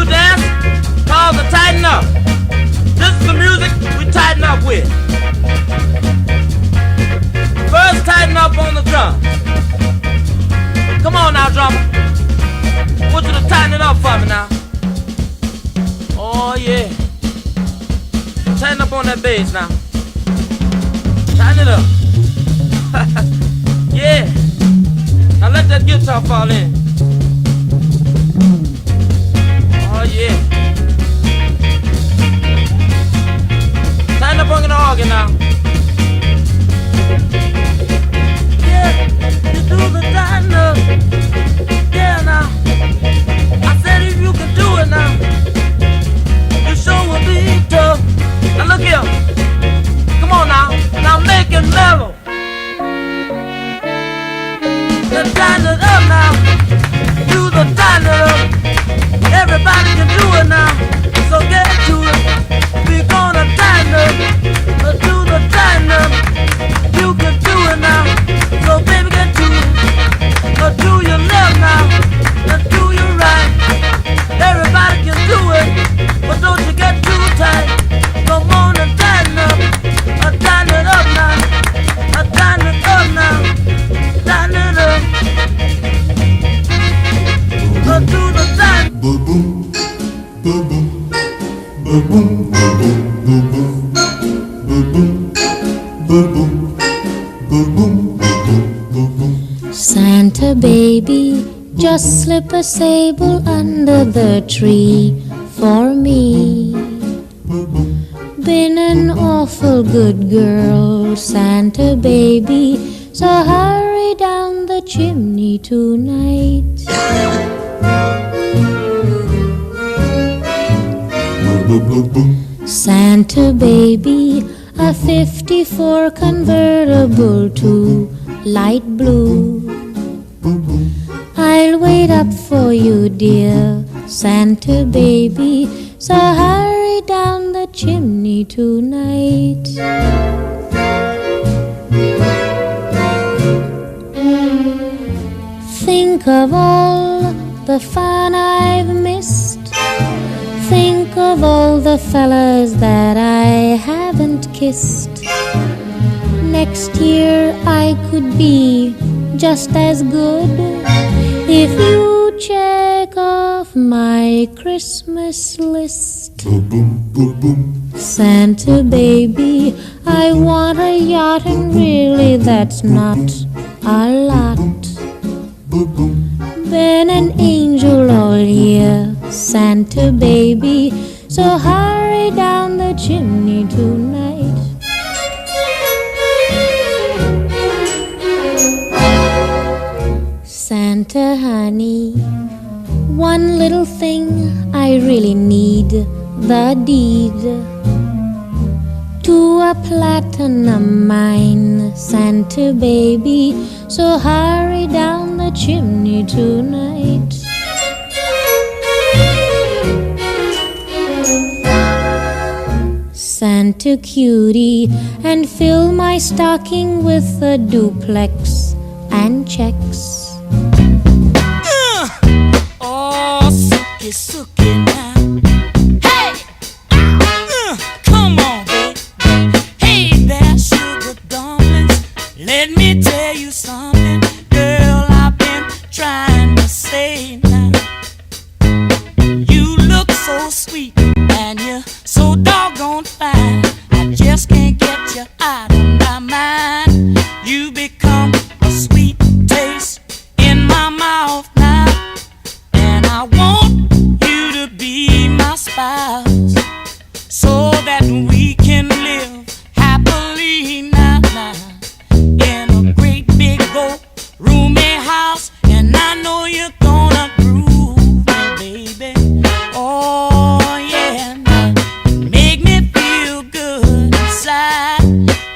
new dance called the Tighten Up. This is the music we tighten up with. First, tighten up on the drums. Come on now, drummer. I want you to tighten it up for me now. Oh yeah. Tighten up on that bass now. Tighten it up. Yeah. Now let that guitar fall in. Oh yeah. Tighten up on the organ now. Yeah, you do the tighten up. Yeah now. I said if you can do it now, you sure will be tough. Now look here. Come on now. Now make it mellow. Then tighten it up now. Do the tighten it up. Everybody can do it now. So get to it. We gonna tighten up. Do the tighten up. You can do it now. So baby get to it. Do your left now. Do your right. Everybody can do it. But don't you get too tight. Come on and tighten up. Tighten it up now. Tighten it up now. Tighten it up. Do the tighten. Boom boom. Boom boom. Boom boom. Boom boom. Boom boom. Boom boom. Boom boom. Boom boom. Santa baby, just slip a sable under the tree for me. Been an awful good girl, Santa baby, so hurry down the chimney tonight. Santa baby, a 54 convertible to light blue. I'll wait up for you, dear Santa baby, so hurry down the chimney tonight. Think of all the fun I've missed. Think of all the fellas that I haven't kissed. Next year I could be just as good if you check off my Christmas list. Santa baby, I want a yacht, and really that's not a lot. Been an angel all year, Santa baby, so hurry down the chimney tonight. Santa honey, one little thing I really need, the deed to a platinum mine, Santa baby, so hurry down the chimney tonight. Santa cutie, and fill my stocking with a duplex and checks. Oh, sookie, sookie now. Hey! Come on, baby. Hey there, sugar dumplings. Let me tell you something, girl, I've been trying to say now. You look so sweet, and you're so doggone fine. I just can't get you out of my mind. You become a sweet taste in my mouth now, and I want you to be my spouse, so that we can live happily now, in a great big old roomy house. And I know you're gonna groove me, baby. Oh yeah, now make me feel good inside.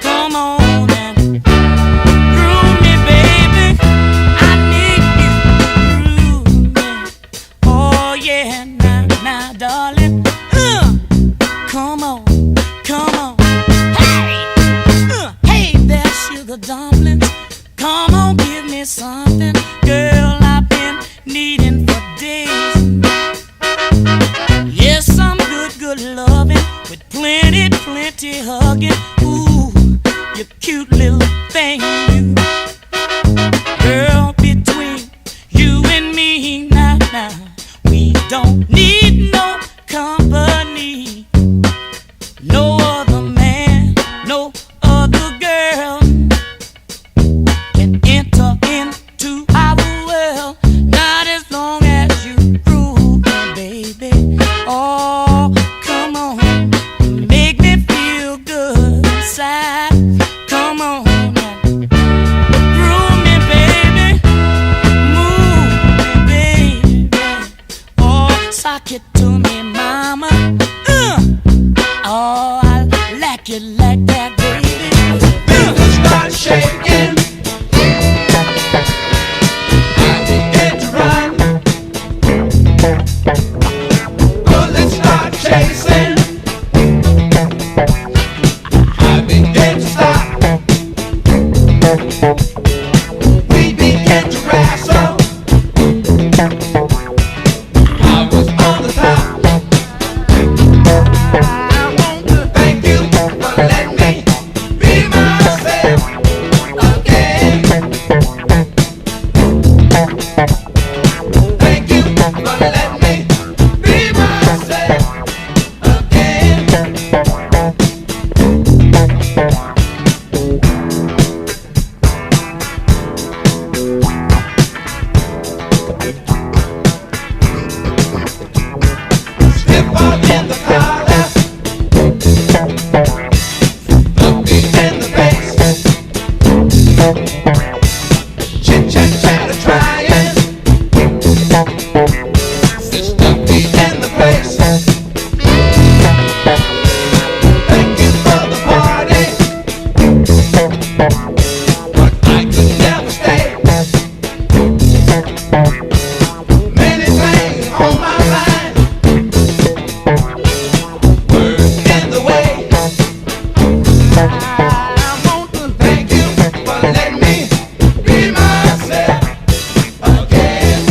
Come on and groove me, baby. I need you to groove me. Oh yeah, now, darling. Come on, come on. Hey there, sugar dumplings. Come on, give me something, girl, I've been needing for days. plenty hugging. Ooh, you cute little thing. Girl, between you and me, now, we don't need no company. No other man, no other girl can enter into our world. Not as long as you prove me, baby. Oh, come on, make me feel good inside. Come on, groove me, baby. Move me, baby. Oh, sock it to me, mama. Oh, I like it like that, baby. Start shaking. I begin to run. Bullets start chasing. I begin to stop. We begin to wrestle. I was on the top. I want to thank you for letting me be myself again. Thank you for letting me be myself again. Step on in the collar, the beat and the bass, chit chat chatter trying. It's the beat and the bass. Thank you for the party, but I could never stay. Many things on my mind, words in the way. I want to thank you for letting me be myself again.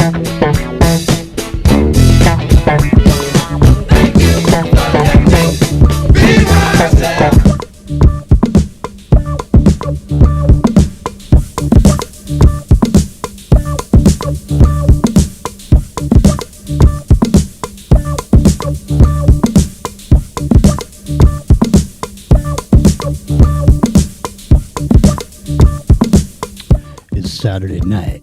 Thank you for letting me be myself. It's Saturday night.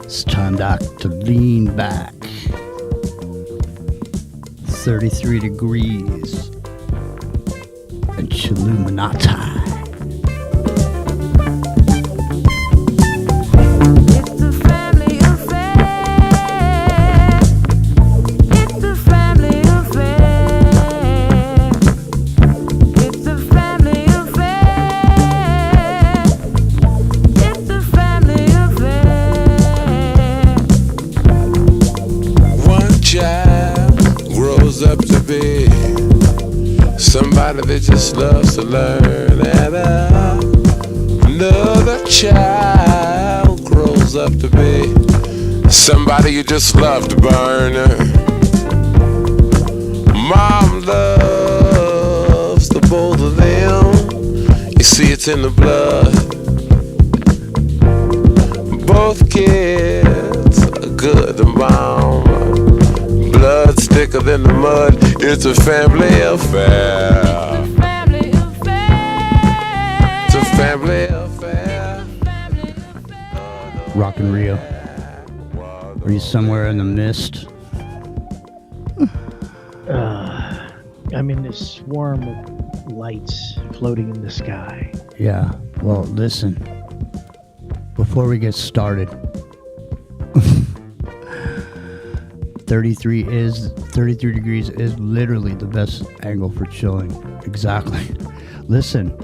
It's time, Doc, to lean back. 33 degrees and chilluminatti. It's a family affair. It's a family affair. It's a family affair. It's a family affair. One child grows up to be somebody that just loves to learn, and another child grows up to be somebody you just love to burn. Mom loves the both of them. You see, it's in the blood. Both kids are good and bomb. Blood's thicker than the mud. It's a family affair. Family affair. It's a family affair. Rock and Rio. Are you somewhere in the mist? I'm in this swarm of lights floating in the sky. Yeah. Well, listen. Before we get started, 33 degrees is literally the best angle for chilling. Exactly. Listen,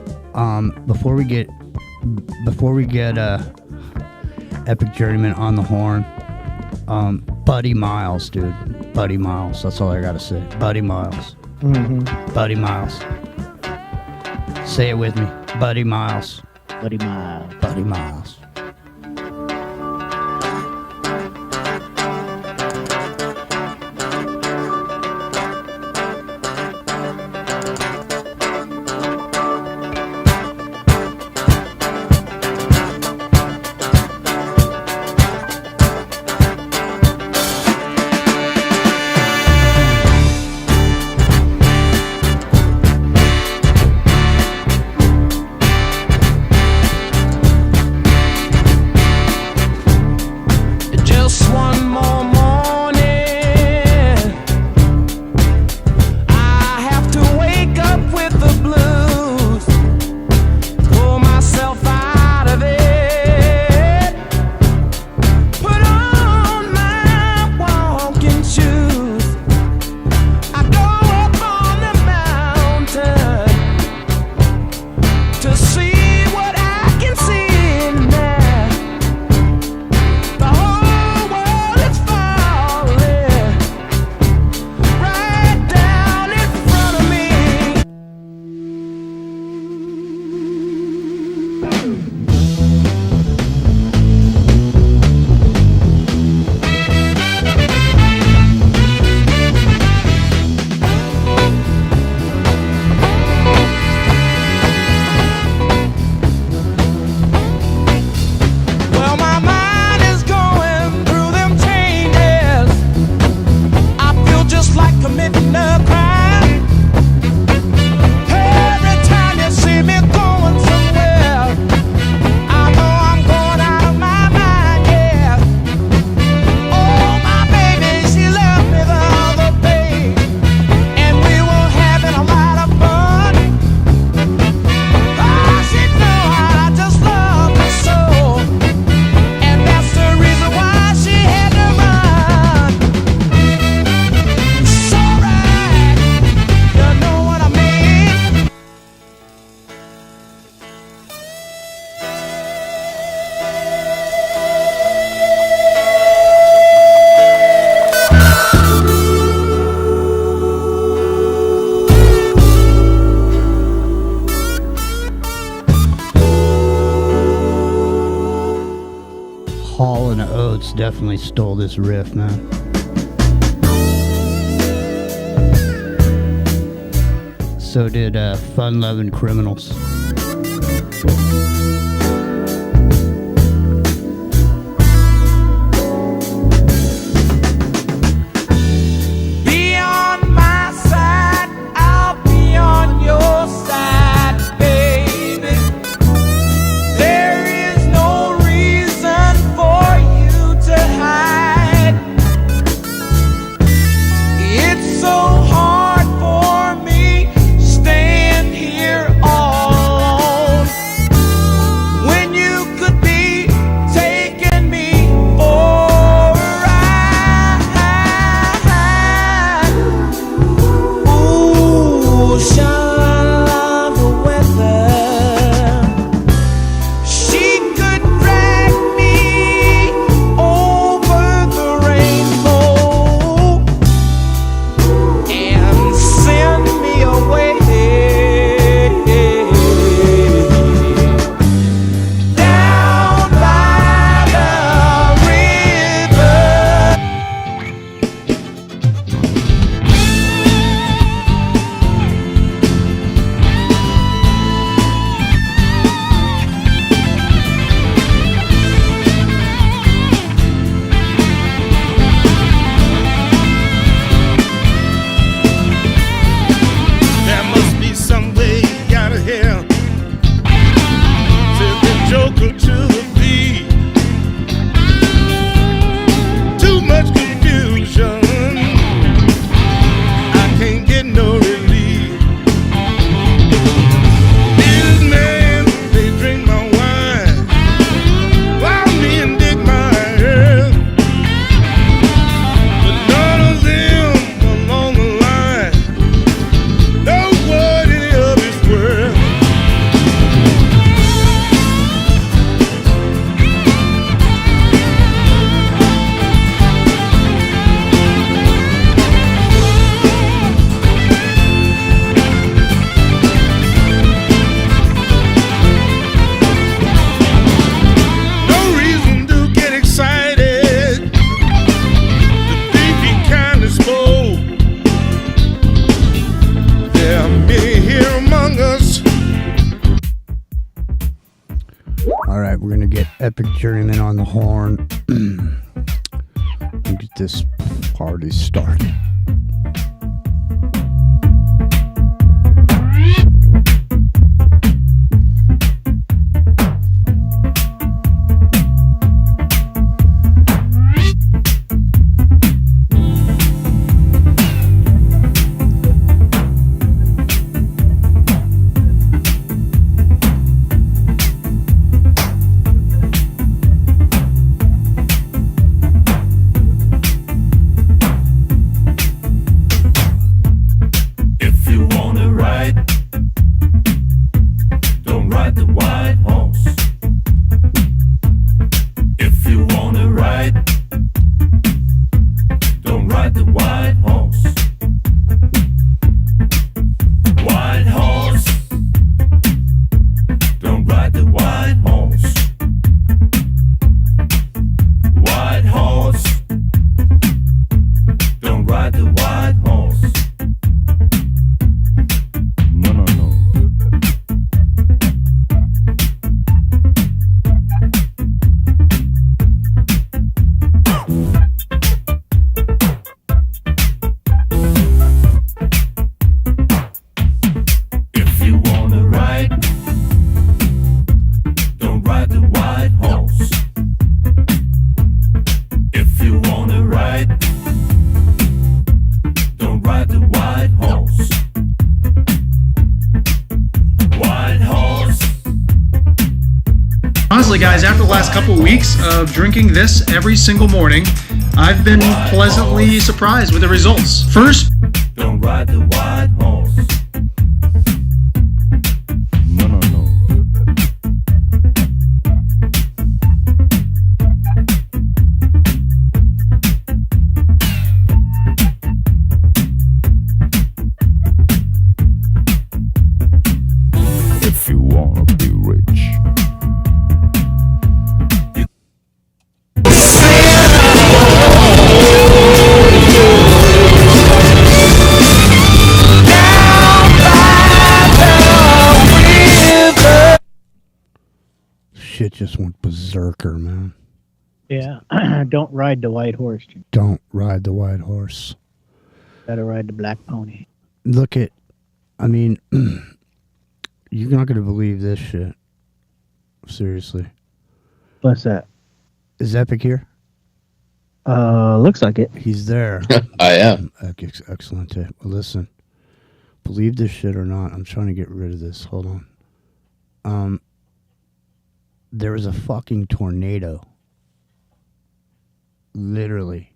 before we get Epic Journeyman on the horn, Buddy Miles, dude. Buddy Miles. That's all I gotta say. Buddy Miles. Mm-hmm. Buddy Miles. Say it with me. Buddy Miles. Buddy Miles. Buddy Miles. most definitely stole this riff, man. So did Fun-Loving Criminals. Be on my side, I'll be on your side, baby. There is no reason for you to hide. It's so hard for me stand here all alone when you could be taking me for a ride. Ooh, shalala the weather. She could drag me over the rainbow and send me away down by the river. There must be some way out of here. Said the joker to the thief. Too much confusion. I can't get no relief. These men, they drink my wine while me and dig my earth. But none of them along the line know what any of it's worth. No reason to get excited. The thief he kindly spoke. There are many here among us. All right, we're gonna get Epic Journeyman on the horn and get this party started. If you wanna ride, don't ride the white horse. If you wanna ride, don't ride the white horse. White horse, don't ride the white horse. White horse, don't ride the white horse. No, no, no. If you wanna ride, don't ride the white horse. If you wanna ride, don't ride the white horse. White horse. Honestly, guys, after the last couple of weeks of drinking this every single morning, I've been pleasantly surprised with the results. First, Don't ride the white horse. No, no, no. If you wanna be rich. Say shit just went berserker, man. Yeah. Don't ride the white horse. Don't ride the white horse. Gotta ride the black pony. Look at, I mean, you're not gonna believe this shit. Seriously. What's that? Is Epic here? Looks like it. He's there. I am. Excellent. Well, listen. Believe this shit or not, I'm trying to get rid of this. Hold on. There was a fucking tornado. Literally.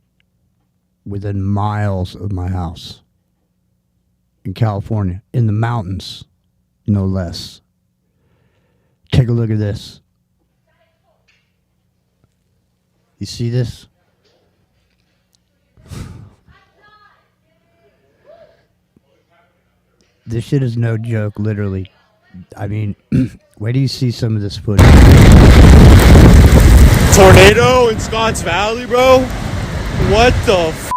Within miles of my house. In California. In the mountains. No less. Take a look at this. You see this? This shit is no joke, literally. I mean, where do you see some of this footage? Tornado in Scotts Valley, bro? What the f***?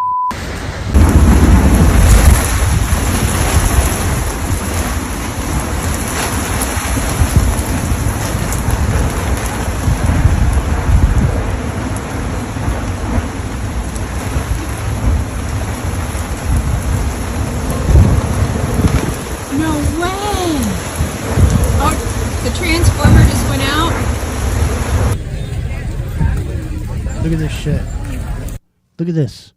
No way! Oh, the transformer just went out. Look at this shit. Look at this.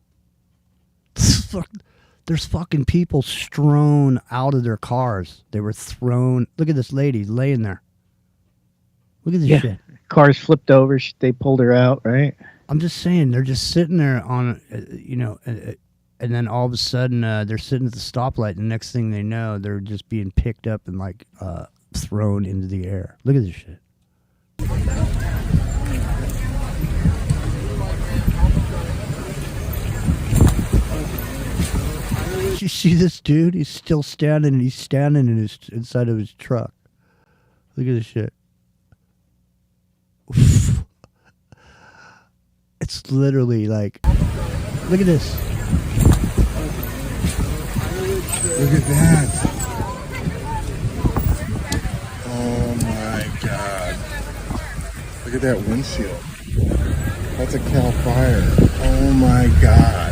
There's fucking people strewn out of their cars. They were thrown. Look at this lady laying there. Look at this shit. Cars flipped over. They pulled her out, right? I'm just saying, they're just sitting there on, and then all of a sudden they're sitting at the stoplight. And the next thing they know, they're just being picked up and like thrown into the air. Look at this shit. You see this dude? He's still standing, and he's standing inside of his truck. Look at this shit. It's literally like, look at this. Look at that. Oh my God. Look at that windshield. That's a Cal Fire. Oh my God.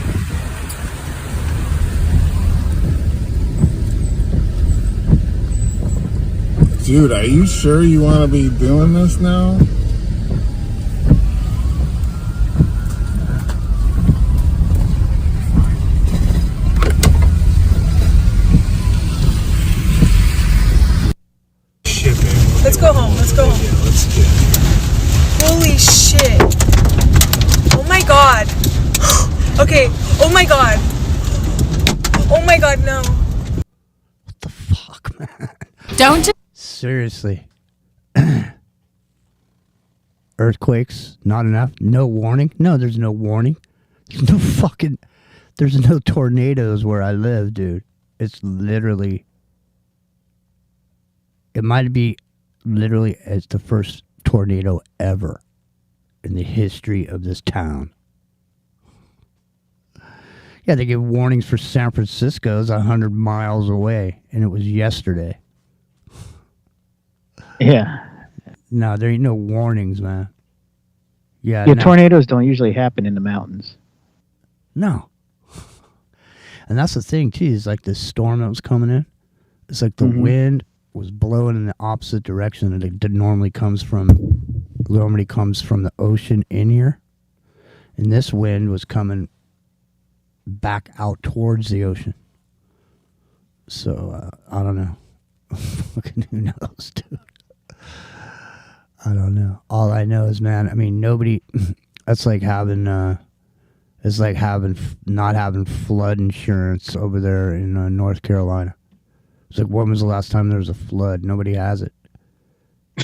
Dude, are you sure you want to be doing this now? Let's go home. Let's go home. Yeah, let's do it. Holy shit. Oh my god. Okay. Oh my god. Oh my god, no. What the fuck, man? Don't. Seriously. Earthquakes, not enough? No warning? No, there's no warning. There's no tornadoes where I live, dude. It's literally, it might be literally as the first tornado ever in the history of this town. Yeah, they give warnings for San Francisco. It's 100 miles away, and it was yesterday. Yeah. No, there ain't no warnings, man. Yeah, tornadoes don't usually happen in the mountains. No. And that's the thing, too, is like this storm that was coming in. It's like the wind was blowing in the opposite direction that it normally comes from the ocean in here. And this wind was coming back out towards the ocean. So, I don't know. Fucking who knows, dude? I don't know. All I know is, man, I mean, nobody, that's like having, it's like not having flood insurance over there in North Carolina. It's like, when was the last time there was a flood? Nobody has it.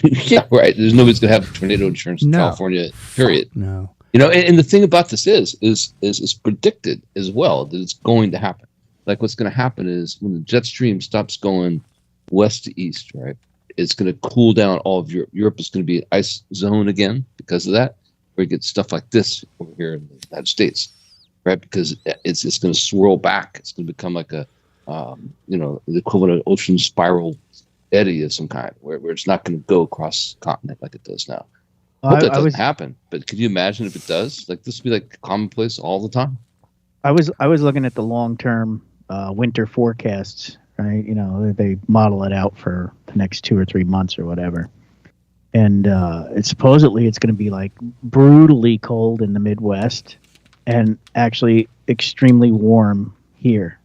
Yeah, right. There's nobody's gonna have tornado insurance in California. Period. No. You know, and the thing about this is predicted as well that it's going to happen. Like what's going to happen is when the jet stream stops going west to east, right? It's going to cool down all of Europe. Europe is going to be an ice zone again because of that. Where you get stuff like this over here in the United States, right? Because it's going to swirl back. It's going to become like a the equivalent of ocean spiral eddy of some kind, where it's not going to go across the continent like it does now. I hope that I doesn't was happen, but could you imagine if it does? Like this would be like commonplace all the time. I was looking at the long-term winter forecasts, right? You know, they model it out for the next 2 or 3 months or whatever. And it's supposedly it's going to be like brutally cold in the Midwest and actually extremely warm here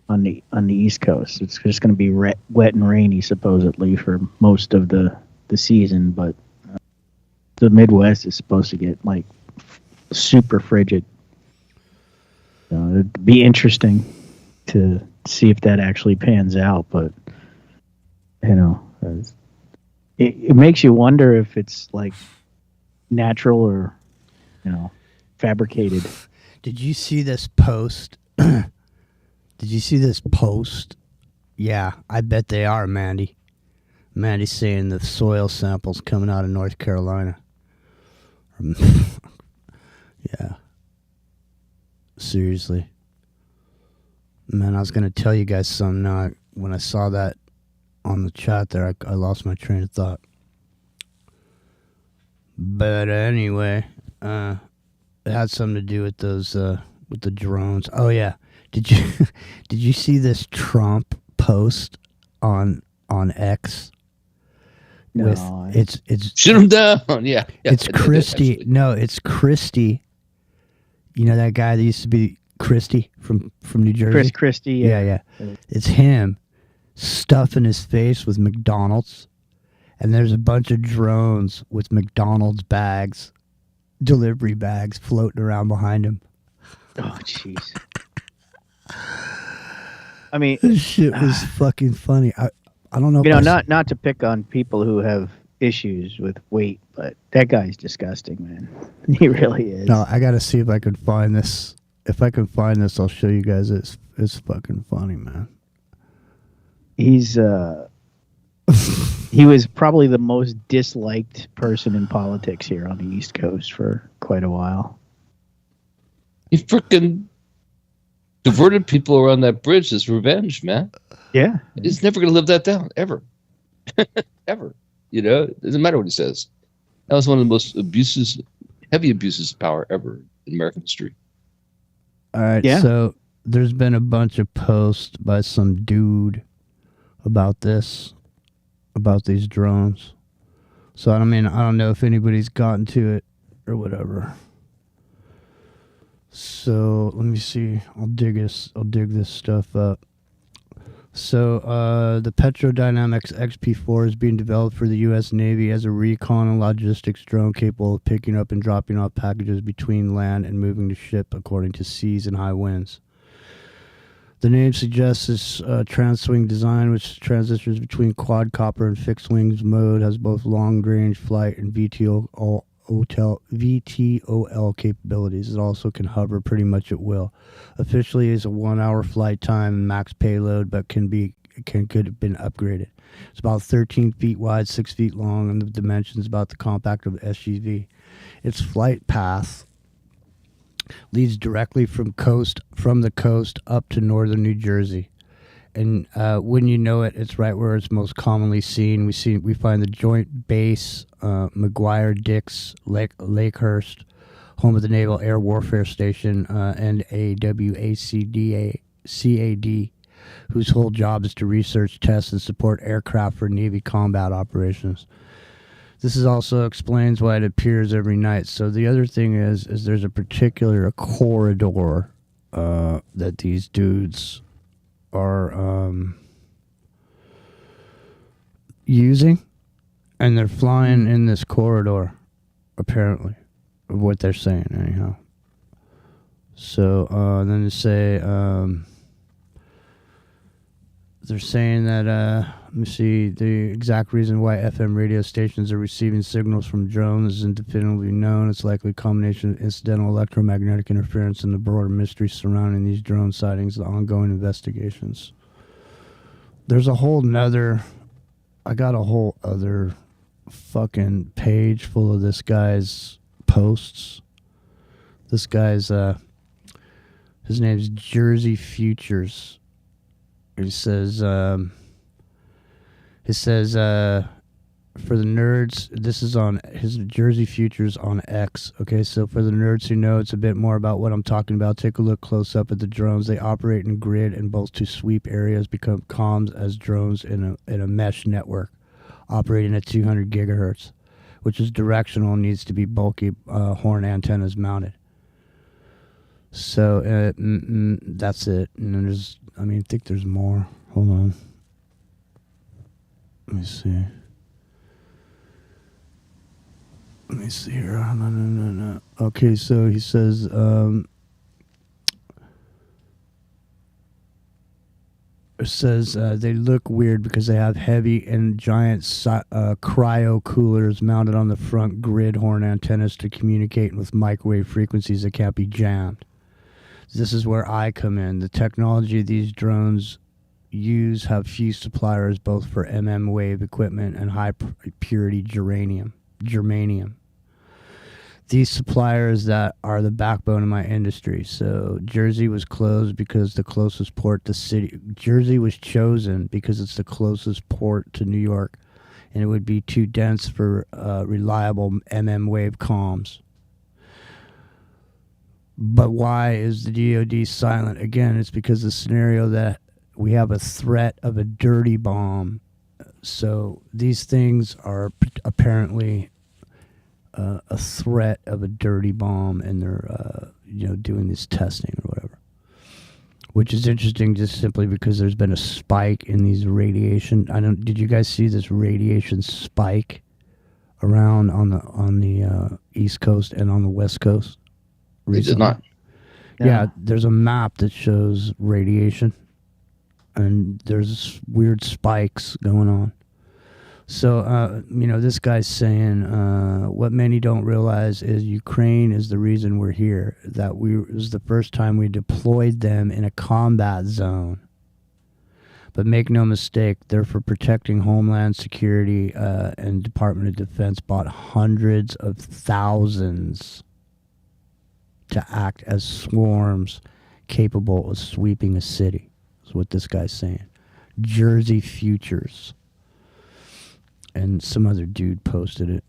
on the East Coast. It's just going to be wet and rainy supposedly for most of the season, but the Midwest is supposed to get like super frigid. It'd be interesting to see if that actually pans out, but you know, it makes you wonder if it's like natural or, you know, fabricated. Did you see this post? Did you see this post? Yeah, I bet they are, Mandy. Mandy's saying the soil samples coming out of North Carolina. Yeah. Seriously. Man, I was going to tell you guys something now. When I saw that on the chat there, I lost my train of thought. But anyway, it had something to do with those, with the drones. Oh yeah, did you see this Trump post on X? No, With it's shoot him down. Yeah, it's Christie. No, it's Christie. You know that guy that used to be Christie from New Jersey? Chris Christie, Yeah. It's him stuffing his face with McDonald's, and there's a bunch of drones with McDonald's bags, delivery bags, floating around behind him. Oh, jeez. I mean, This shit was fucking funny. I don't know. You if know, not to pick on people who have issues with weight, but that guy's disgusting, man. He really is. No, I gotta see if I can find this. If I can find this, I'll show you guys. It's fucking funny, man. He's he was probably the most disliked person in politics here on the East Coast for quite a while. He freaking diverted people around that bridge as revenge, man. Yeah. He's never going to live that down, ever. Ever. You know, it doesn't matter what he says. That was one of the most heavy abuses of power ever in American history. All right, Yeah. So there's been a bunch of posts by some dude about this, about these drones. So I mean, I don't know if anybody's gotten to it or whatever. So let me see. I'll dig this stuff up. So the Petrodynamics XP4 is being developed for the U.S. Navy as a recon and logistics drone capable of picking up and dropping off packages between land and moving the ship according to seas and high winds. The name suggests this trans-swing design, which transitions between quadcopter and fixed wings mode, has both long-range flight and VTOL capabilities. It also can hover pretty much at will. Officially, is a 1-hour flight time and max payload, but could have been upgraded. It's about 13 feet wide, 6 feet long, and the dimensions about the compact of the SUV. Its flight path leads directly from the coast up to northern New Jersey. And when you know it, it's right where it's most commonly seen. We find the Joint Base McGuire-Dix Lakehurst, home of the Naval Air Warfare Station, and CAD, whose whole job is to research, test, and support aircraft for Navy combat operations. This is also explains why it appears every night. So the other thing is there's a particular corridor that these dudes are using, and they're flying in this corridor, apparently, of what they're saying, anyhow. So then they say they're saying that let me see, the exact reason why FM radio stations are receiving signals from drones isn't definitively known. It's likely a combination of incidental electromagnetic interference and the broader mystery surrounding these drone sightings, the ongoing investigations. There's a whole nother, I got a whole other fucking page full of this guy's posts. This guy's, his name's Jersey Futures. He says, for the nerds, this is on his Jersey Futures on X. Okay, so for the nerds who know it's a bit more about what I'm talking about, take a look close up at the drones. They operate in grid and both to sweep areas become comms as drones in a mesh network operating at 200 gigahertz, which is directional and needs to be bulky horn antennas mounted. So that's it. And then I think there's more. Hold on. Let me see. Let me see here. No. Okay, so he says, they look weird because they have heavy and giant cryo coolers mounted on the front grid horn antennas to communicate with microwave frequencies that can't be jammed. This is where I come in. The technology these drones use have few suppliers both for wave equipment and high purity germanium. These suppliers that are the backbone of my industry. So Jersey was closed because the closest port to city. Jersey was chosen because it's the closest port to New York, and it would be too dense for reliable wave comms. But why is the DoD silent? Again, it's because the scenario that we have a threat of a dirty bomb. So these things are apparently a threat of a dirty bomb, and they're doing this testing or whatever, which is interesting just simply because there's been a spike in these radiation. Did you guys see this radiation spike around on the East Coast and on the West Coast recently? Did not. Yeah, there's a map that shows radiation, and there's weird spikes going on. So, this guy's saying, what many don't realize is Ukraine is the reason we're here. That it was the first time we deployed them in a combat zone. But make no mistake, they're for protecting Homeland Security, and Department of Defense bought hundreds of thousands to act as swarms capable of sweeping a city, is what this guy's saying. Jersey Futures. And some other dude posted it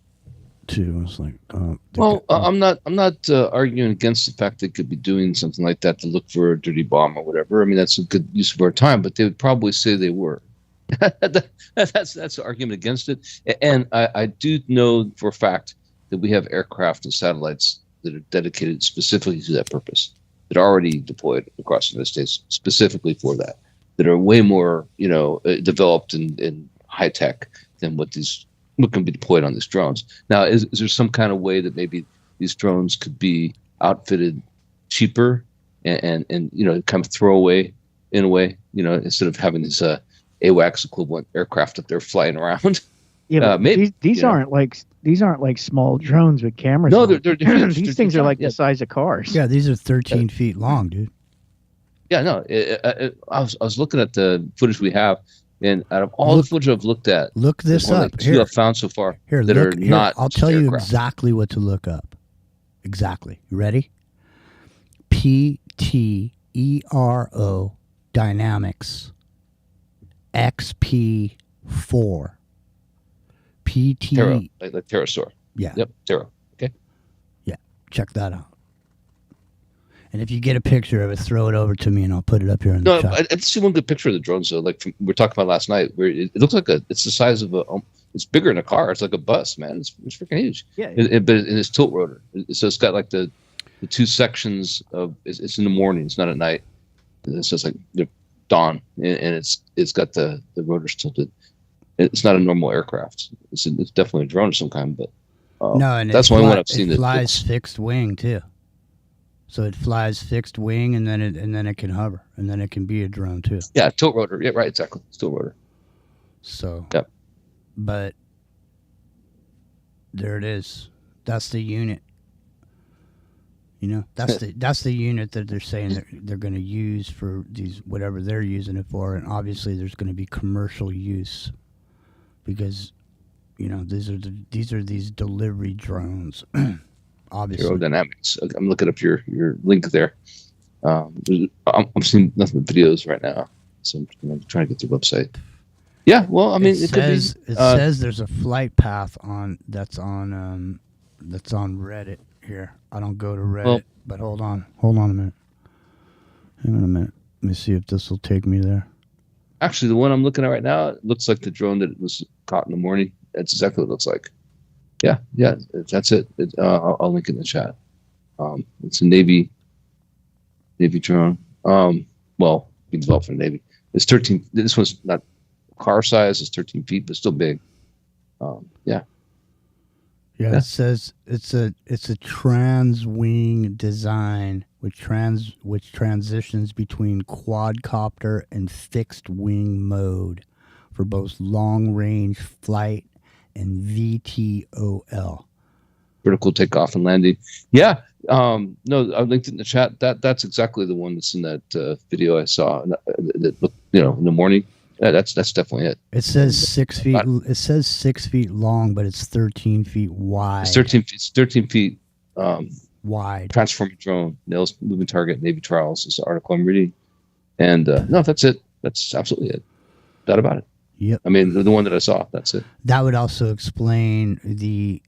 too. I was like, I'm not arguing against the fact they could be doing something like that to look for a dirty bomb or whatever. I mean, that's a good use of our time, but they would probably say they were. That's the argument against it. And I do know for a fact that we have aircraft and satellites that are dedicated specifically to that purpose, that are already deployed across the United States specifically for that are way more, developed and high tech than what can be deployed on these drones. Now, is there some kind of way that maybe these drones could be outfitted cheaper and kind of throwaway in a way, instead of having these AWACS equivalent aircraft up there flying around? Yeah, maybe these aren't like small drones with cameras. No, on. they're these things are like the size of cars. Yeah, these are 13 feet long, dude. Yeah, no, I was looking at the footage we have. And out of all the footage I've looked at, look this up. Two I've found so far that are not. I'll tell you exactly what to look up. Exactly. You ready? PTERO Dynamics XP4. PT. Terra, like pterosaur. Yeah. Yep. Terra. Okay. Yeah. Check that out. And if you get a picture of it, throw it over to me, and I'll put it up here in the chat. I did see one good picture of the drones, though. Like we were talking about last night, where it looks like it's the size of it's bigger than a car. It's like a bus, man. It's freaking huge. Yeah. But it's tilt rotor, so it's got like the two sections of. It's in the morning. It's not at night. It's just like dawn, and it's got the rotors tilted. It's not a normal aircraft. It's definitely a drone of some kind, but no, and that's the only one I've seen. It flies fixed wing too. So it flies fixed wing, and then it can hover, and then it can be a drone too. Yeah, tilt rotor. Yeah, right, exactly. It's tilt rotor. So. Yeah. But there it is. That's the unit. That's the unit that they're saying they're going to use for these whatever they're using it for, and obviously there's going to be commercial use because these are these delivery drones. Obviously. Aerodynamics. I'm looking up your link there. I'm seeing nothing but videos right now, so I'm trying to get to the website. Yeah, well, I mean, it says could be. it says there's a flight path that's on Reddit here. I don't go to Reddit, Well- but hold on a minute. Hang on a minute. Let me see if this will take me there. Actually, the one I'm looking at right now, it looks like the drone that was caught in the morning. That's exactly what it looks like. Yeah, that's it. I'll link it in the chat. It's a Navy drone. Well, being developed for the Navy. It's 13. This one's not car size. It's 13 feet, but still big. Yeah. Yeah, it says it's a trans wing design which transitions between quadcopter and fixed wing mode for both long range flight and VTOL. Vertical takeoff and landing. Yeah. No, I linked it in the chat. That's exactly the one that's in that video I saw. That looked, in the morning. Yeah, that's definitely it. It says 6 feet. It says 6 feet long, but it's 13 feet wide. It's 13 feet wide. Transforming drone, nails moving target, Navy trials. Is the article I'm reading. And no, that's it. That's absolutely it. That about it. Yep. I mean, the one that I saw. That's it. That would also explain the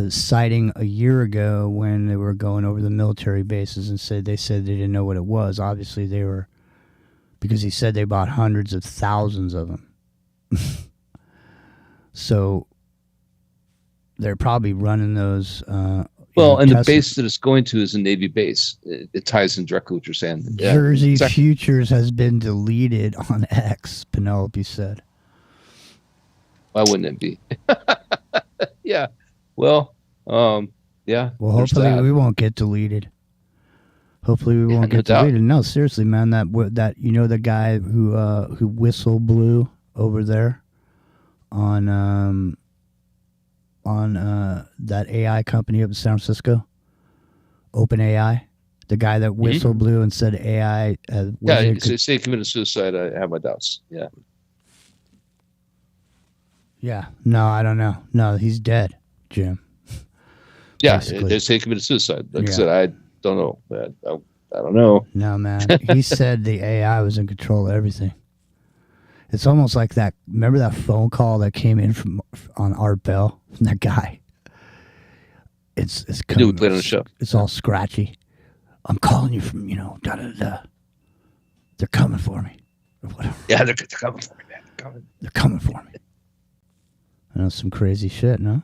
sighting a year ago when they were going over the military bases and said they didn't know what it was. Obviously, they were. Because he said they bought hundreds of thousands of them. So they're probably running those. Well, and the base that it's going to is a Navy base. It ties in directly with what you're saying. Yeah, Jersey Futures has been deleted on X, Penelope said. Why wouldn't it be? Yeah. Well, yeah. Well, hopefully we won't get deleted. Hopefully we won't get deleted. No, seriously, man. That the guy who whistle blew over there on that AI company up in San Francisco, OpenAI. The guy that whistle blew and said AI. Say he committed suicide. I have my doubts. Yeah. Yeah. No, I don't know. No, he's dead, Jim. Yeah, they say he committed suicide. Like I said, I don't know. I don't know. No, man. He said the AI was in control of everything. It's almost like that. Remember that phone call that came in on Art Bell? That guy. It's coming. We played on the show. It's all scratchy. I'm calling you from da da da. They're coming for me. Or whatever. Yeah, they're coming for me, man. They're coming for me. I know some crazy shit, no?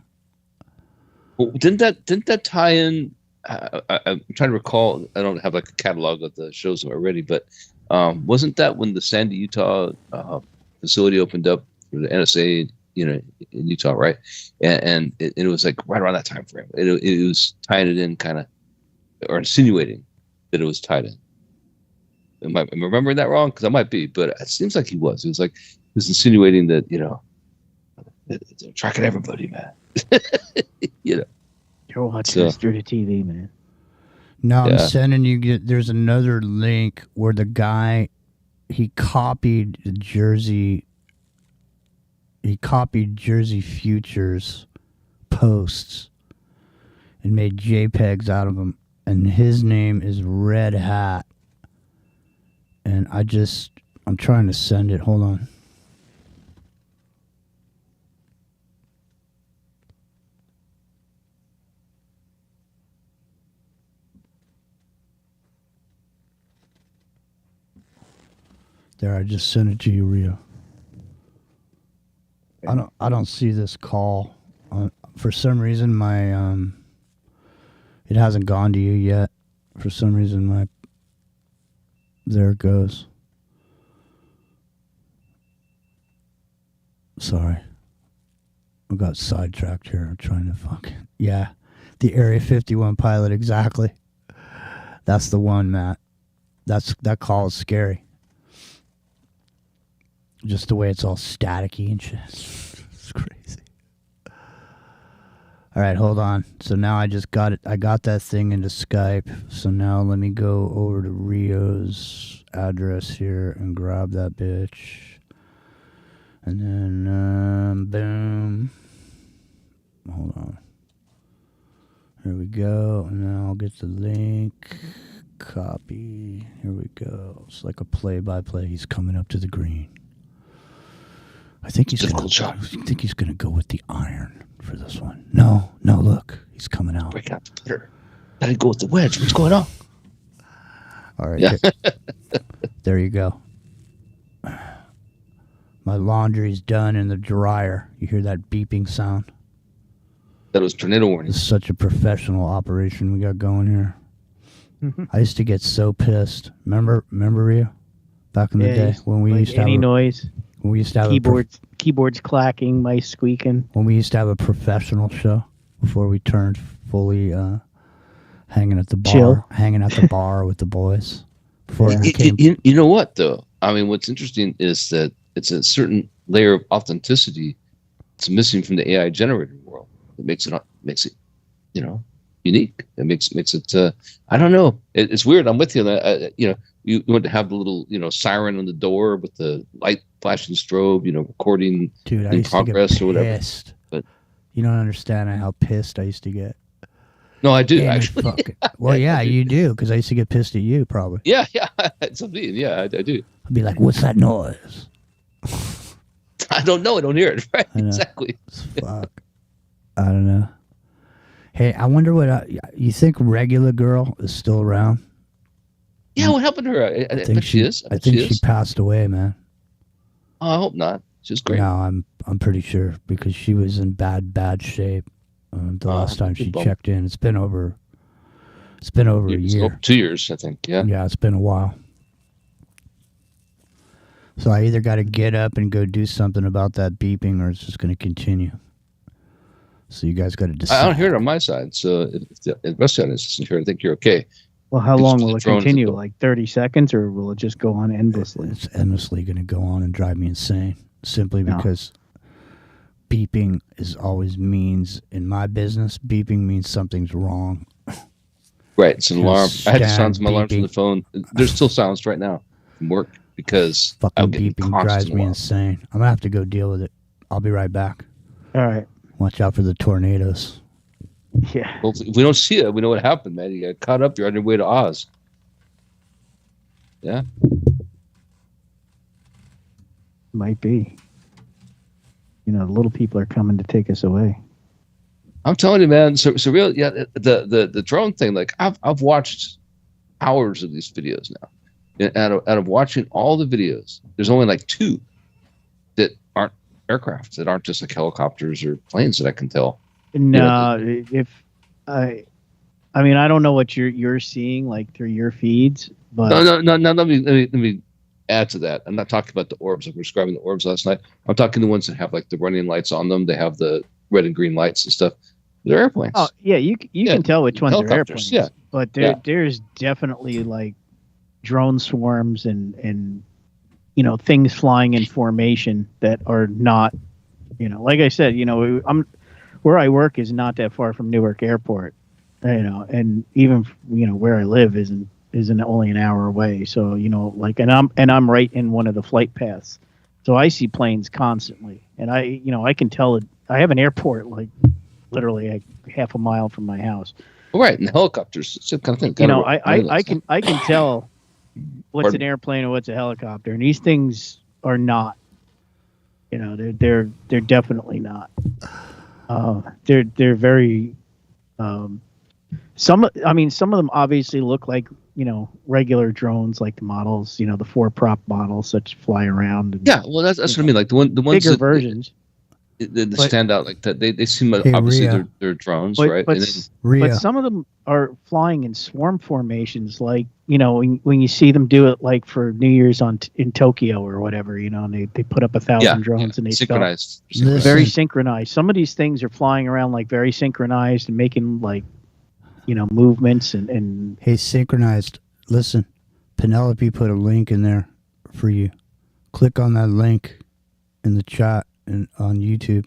Well, didn't that tie in? I'm trying to recall. I don't have like a catalog of the shows already, but wasn't that when the Sandy, Utah facility opened up for the NSA, in Utah, right? And it was like right around that time frame. It was tying it in, kind of, or insinuating that it was tied in. Am I remembering that wrong? Because I might be, but it seems like he was. It was like he was insinuating that they're tracking everybody, man. You're watching this through the TV, man. No, I'm sending you. There's another link where the guy he copied Jersey Futures posts and made JPEGs out of them, and his name is Red Hat. And I'm trying to send it. Hold on. There, I just sent it to you, Rio. I don't see this call. For some reason, my it hasn't gone to you yet. For some reason, there it goes. Sorry, I got sidetracked here. I'm trying to the Area 51 pilot, exactly. That's the one, Matt. That call is scary. Just the way it's all staticky and shit. It's crazy. All right, hold on. So now I just got it. I got that thing into Skype. So now let me go over to Rio's address here and grab that bitch. And then, boom. Hold on. Here we go. And now I'll get the link. Copy. Here we go. It's like a play-by-play. He's coming up to the green. I think he's gonna. I think he's gonna go with the iron for this one. No, look, he's coming out. Break out the putter. Gotta go with the wedge. What's going on? All right. Yeah. There you go. My laundry's done in the dryer. You hear that beeping sound? That was tornado warning. It's such a professional operation we got going here. I used to get so pissed. Remember, Rhea? Back in the day when we used to have any noise. When we used to have keyboards clacking, mice squeaking. When we used to have a professional show before we turned fully hanging at the bar with the boys. Before it became, you know what though? I mean, what's interesting is that it's a certain layer of authenticity that's missing from the AI generated world. It makes it, unique. It makes it. I don't know. It's weird. I'm with you. You want to have the little, siren on the door with the light flashing strobe, recording in progress or whatever. But you don't understand how pissed I used to get. No, I do actually. Well, yeah, you do, because I used to get pissed at you, probably. Yeah, something. Yeah, I do. I'd be like, "What's that noise?" I don't know. I don't hear it. Right? Exactly. Fuck. I don't know. Hey, I wonder what you think. Regular Girl is still around? Yeah, what happened to her? I think she is. I think she passed away, man. Oh, I hope not. She's great. No, I'm pretty sure, because she was in bad shape the last time she checked in. It's been over a year. 2 years, I think. Yeah. Yeah, it's been a while. So I either got to get up and go do something about that beeping, or it's just going to continue. So you guys got to decide. I don't hear it on my side. So if the rest of us isn't here, I think you're okay. Well, how long will it continue? Like 30 seconds, or will it just go on endlessly? It's endlessly going to go on and drive me insane, simply because beeping always means, in my business, beeping means something's wrong. Right, it's an alarm. I had to sound my alarms on the phone. There's still sounds right now from work because fucking beeping drives me insane. I'm going to have to go deal with it. I'll be right back. All right. Watch out for the tornadoes. Yeah. Well, if we don't see it, we know what happened, man. You got caught up. You're on your way to Oz. Yeah. Might be. The little people are coming to take us away. I'm telling you, man. So real. Yeah. The drone thing. Like I've watched hours of these videos now. And out of watching all the videos, there's only like 2 that aren't aircraft, that aren't just like helicopters or planes that I can tell. No, I mean, I don't know what you're seeing like through your feeds, but no. Let me add to that. I'm not talking about the orbs. Like we were describing the orbs last night. I'm talking the ones that have like the running lights on them. They have the red and green lights and stuff. They're airplanes. Oh yeah, you can tell which ones are airplanes. Yeah, but there's definitely like drone swarms and things flying in formation that are not, like I said, where I work is not that far from Newark Airport, and even where I live isn't only an hour away. So and I'm right in one of the flight paths, so I see planes constantly, and I can tell it. I have an airport like literally like half a mile from my house. Right, and helicopters, it's kind of thing. I can tell what's an airplane and what's a helicopter, and these things are not. They're definitely not. They're very. Some of them obviously look like regular drones, like the models, the 4-prop models that fly around. And, yeah, well, that's what I mean. Like the ones bigger versions. They stand out like that. They seem like obviously they're drones, right? But some of them are flying in swarm formations, like when you see them do it, like for New Year's in Tokyo or whatever, and they put up 1,000 drones and they synchronized. Very synchronized. Some of these things are flying around like very synchronized and making like movements and. Hey, synchronized. Listen, Penelope put a link in there for you. Click on that link in the chat. And on YouTube,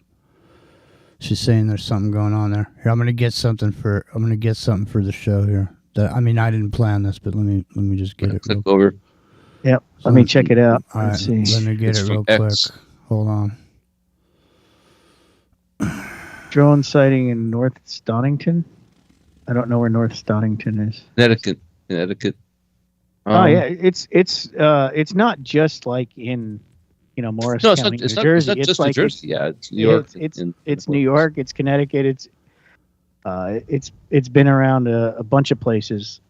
she's saying there's something going on there. Here, I'm gonna get something for the show here. I didn't plan this, but let me just get it. Click over. Yep. Let me check it out. All right, see. Let me get it real quick. Hold on. Drone sighting in North Stonington. I don't know where North Stonington is. Connecticut. Oh yeah, it's not just like in Morris No, it's County, not. It's New not. Jersey. It's not just New like Jersey. Yeah, it's New York. It's New York. It's Connecticut. It's been around a bunch of places.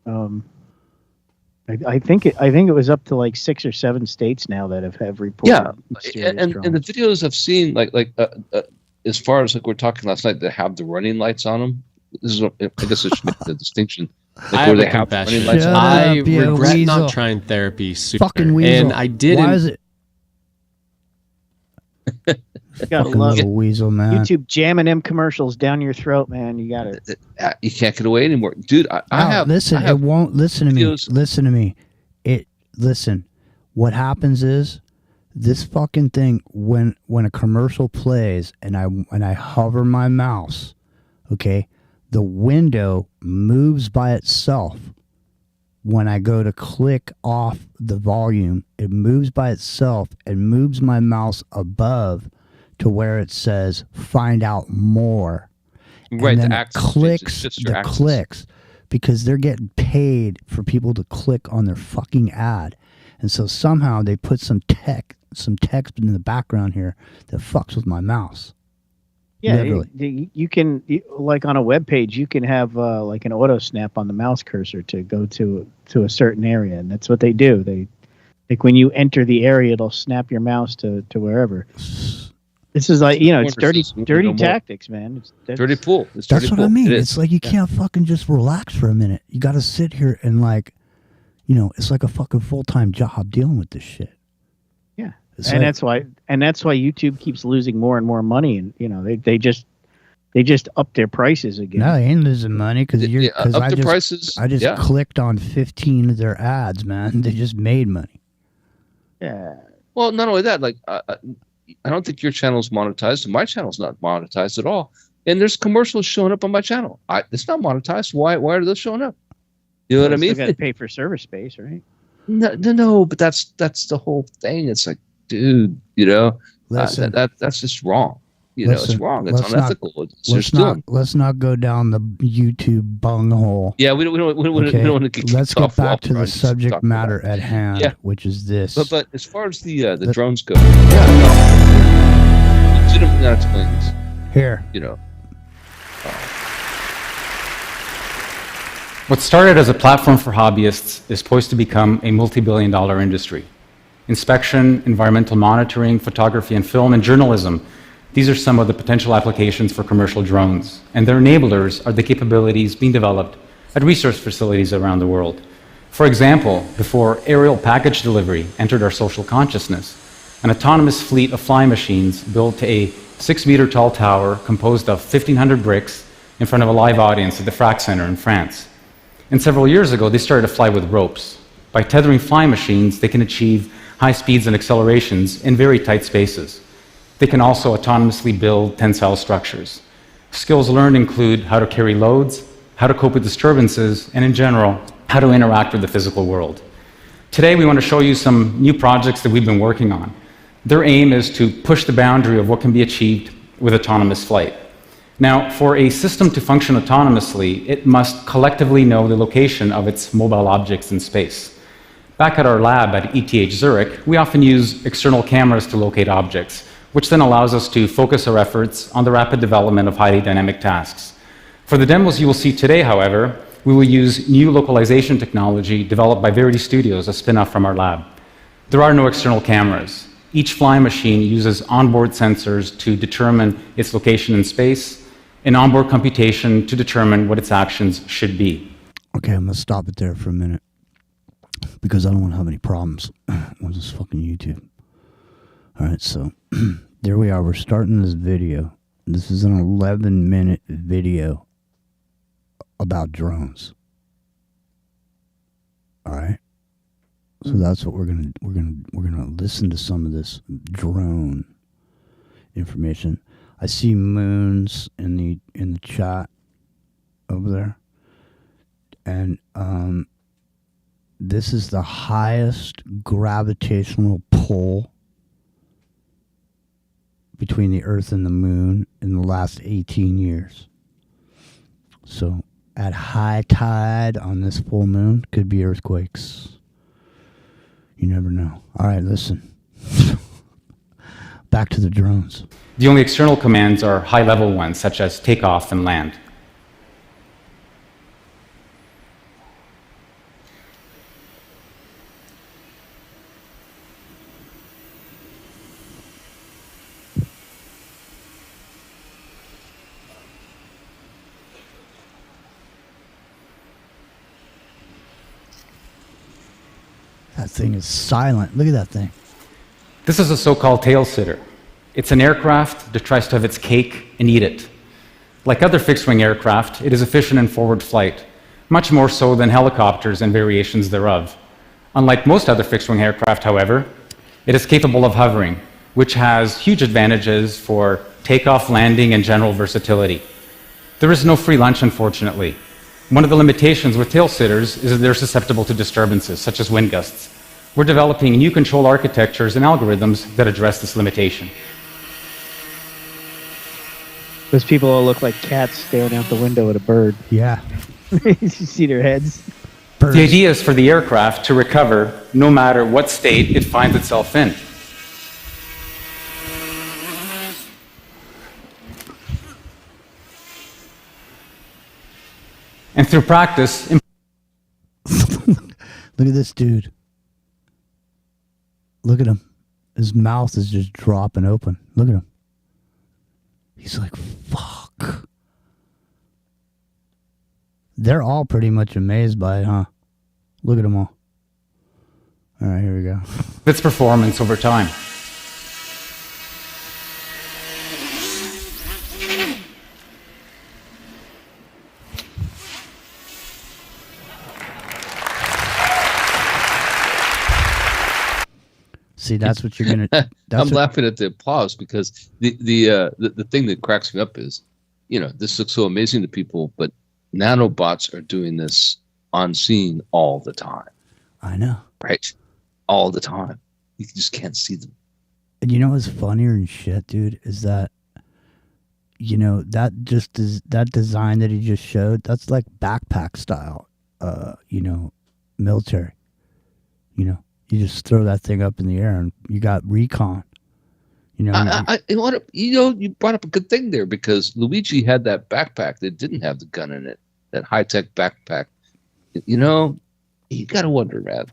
I think it was up to like 6 or 7 states now that have reported. Yeah, mysterious and drones. the videos I've seen, as far as like we were talking last night, they have the running lights on them. This is, I guess, I should make the distinction. Like I where have they a have the confession. running lights on. I you regret weasel. not trying therapy sooner. Fucking weasel. And I didn't. Why is it? You gotta Fucking love little weasel, man. YouTube jamming them commercials down your throat, man. You got it. You can't get away anymore, dude. I have. Listen, I have it won't listen to me. videos- Listen to me. Listen. What happens is this fucking thing when a commercial plays and I hover my mouse, okay, the window moves by itself. When I go to click off the volume, it moves by itself and moves my mouse above to where it says "Find out more." Right, and then the it access, clicks it's just your the access. clicks because they're getting paid for people to click on their fucking ad, and so somehow they put some text in the background here that fucks with my mouse. Yeah, Literally. you can like on a web page, you can have like an auto snap on the mouse cursor to go to a certain area, and that's what they do. They like when you enter the area, it'll snap your mouse to wherever. This is like it's dirty tactics, man. That's dirty pool. It's That's dirty what pool. I mean. It is. It's like you can't fucking just relax for a minute. You got to sit here and it's like a fucking full-time job dealing with this shit. Yeah, It's and like- that's why YouTube keeps losing more and more money, and they just up their prices again. No, they ain't losing money because up the prices. I just yeah. clicked on 15 of their ads, man. They just made money. Yeah. Well, not only that, like I don't think your channel's monetized. My channel's not monetized at all. And there's commercials showing up on my channel. It's not monetized. Why are those showing up? You know what I mean? You got to pay for server space, right? No, but that's the whole thing. It's like, dude, Listen. that's just wrong. It's wrong. It's unethical. Let's not go down the YouTube bunghole. Yeah, we don't want to get Let's get back to the subject matter about at hand, Yeah. which is this. But as far as the drones go, legitimately that explains. Here. What started as a platform for hobbyists is poised to become a multi-billion-dollar industry. Inspection, environmental monitoring, photography and film, and journalism. These are some of the potential applications for commercial drones, and their enablers are the capabilities being developed at research facilities around the world. For example, before aerial package delivery entered our social consciousness, an autonomous fleet of flying machines built a 6-meter tall tower composed of 1,500 bricks in front of a live audience at the Frac Center in France. And several years ago, they started to fly with ropes. By tethering flying machines, they can achieve high speeds and accelerations in very tight spaces. They can also autonomously build tensile structures. Skills learned include how to carry loads, how to cope with disturbances, and in general, how to interact with the physical world. Today, we want to show you some new projects that we've been working on. Their aim is to push the boundary of what can be achieved with autonomous flight. Now, for a system to function autonomously, it must collectively know the location of its mobile objects in space. Back at our lab at ETH Zurich, we often use external cameras to locate objects, which then allows us to focus our efforts on the rapid development of highly dynamic tasks. For the demos you will see today, however, we will use new localization technology developed by Verity Studios, a spin-off from our lab. There are no external cameras. Each flying machine uses onboard sensors to determine its location in space, and onboard computation to determine what its actions should be. Okay, I'm going to stop it there for a minute because I don't want to have any problems with this fucking YouTube. All right, so there we are. We're starting this video. This is an 11-minute video about drones. All right. So that's what we're gonna listen to some of this drone information. I see moons in the chat over there, and this is the highest gravitational pull between the Earth and the Moon in the last 18 years. So at high tide on this full moon could be earthquakes. You never know. All right, listen. Back to the drones. The only external commands are high-level ones, such as takeoff and land. That thing is silent. Look at that thing. This is a so-called tail sitter. It's an aircraft that tries to have its cake and eat it. Like other fixed-wing aircraft, it is efficient in forward flight, much more so than helicopters and variations thereof. Unlike most other fixed-wing aircraft, however, it is capable of hovering, which has huge advantages for takeoff, landing, and general versatility. There is no free lunch, unfortunately. One of the limitations with tail sitters is that they're susceptible to disturbances, such as wind gusts. We're developing new control architectures and algorithms that address this limitation. Those people all look like cats staring out the window at a bird. Yeah. You see their heads? The idea is for the aircraft to recover no matter what state it finds itself in. And through practice... Look at this dude. Look at him. His mouth is just dropping open. Look at him. He's like, fuck. They're all pretty much amazed by it, huh? Look at them all. All right, here we go. Its performance over time. See, that's what you're gonna. I'm laughing at the applause because the thing that cracks me up is, this looks so amazing to people, but nanobots are doing this on scene all the time. I know, right? All the time. You just can't see them. And you know what's funnier than shit, dude, is that that design that he just showed. That's like backpack style, military. You just throw that thing up in the air and you got recon. You brought up a good thing there because Luigi had that backpack that didn't have the gun in it, that high-tech backpack. You got to wonder, man.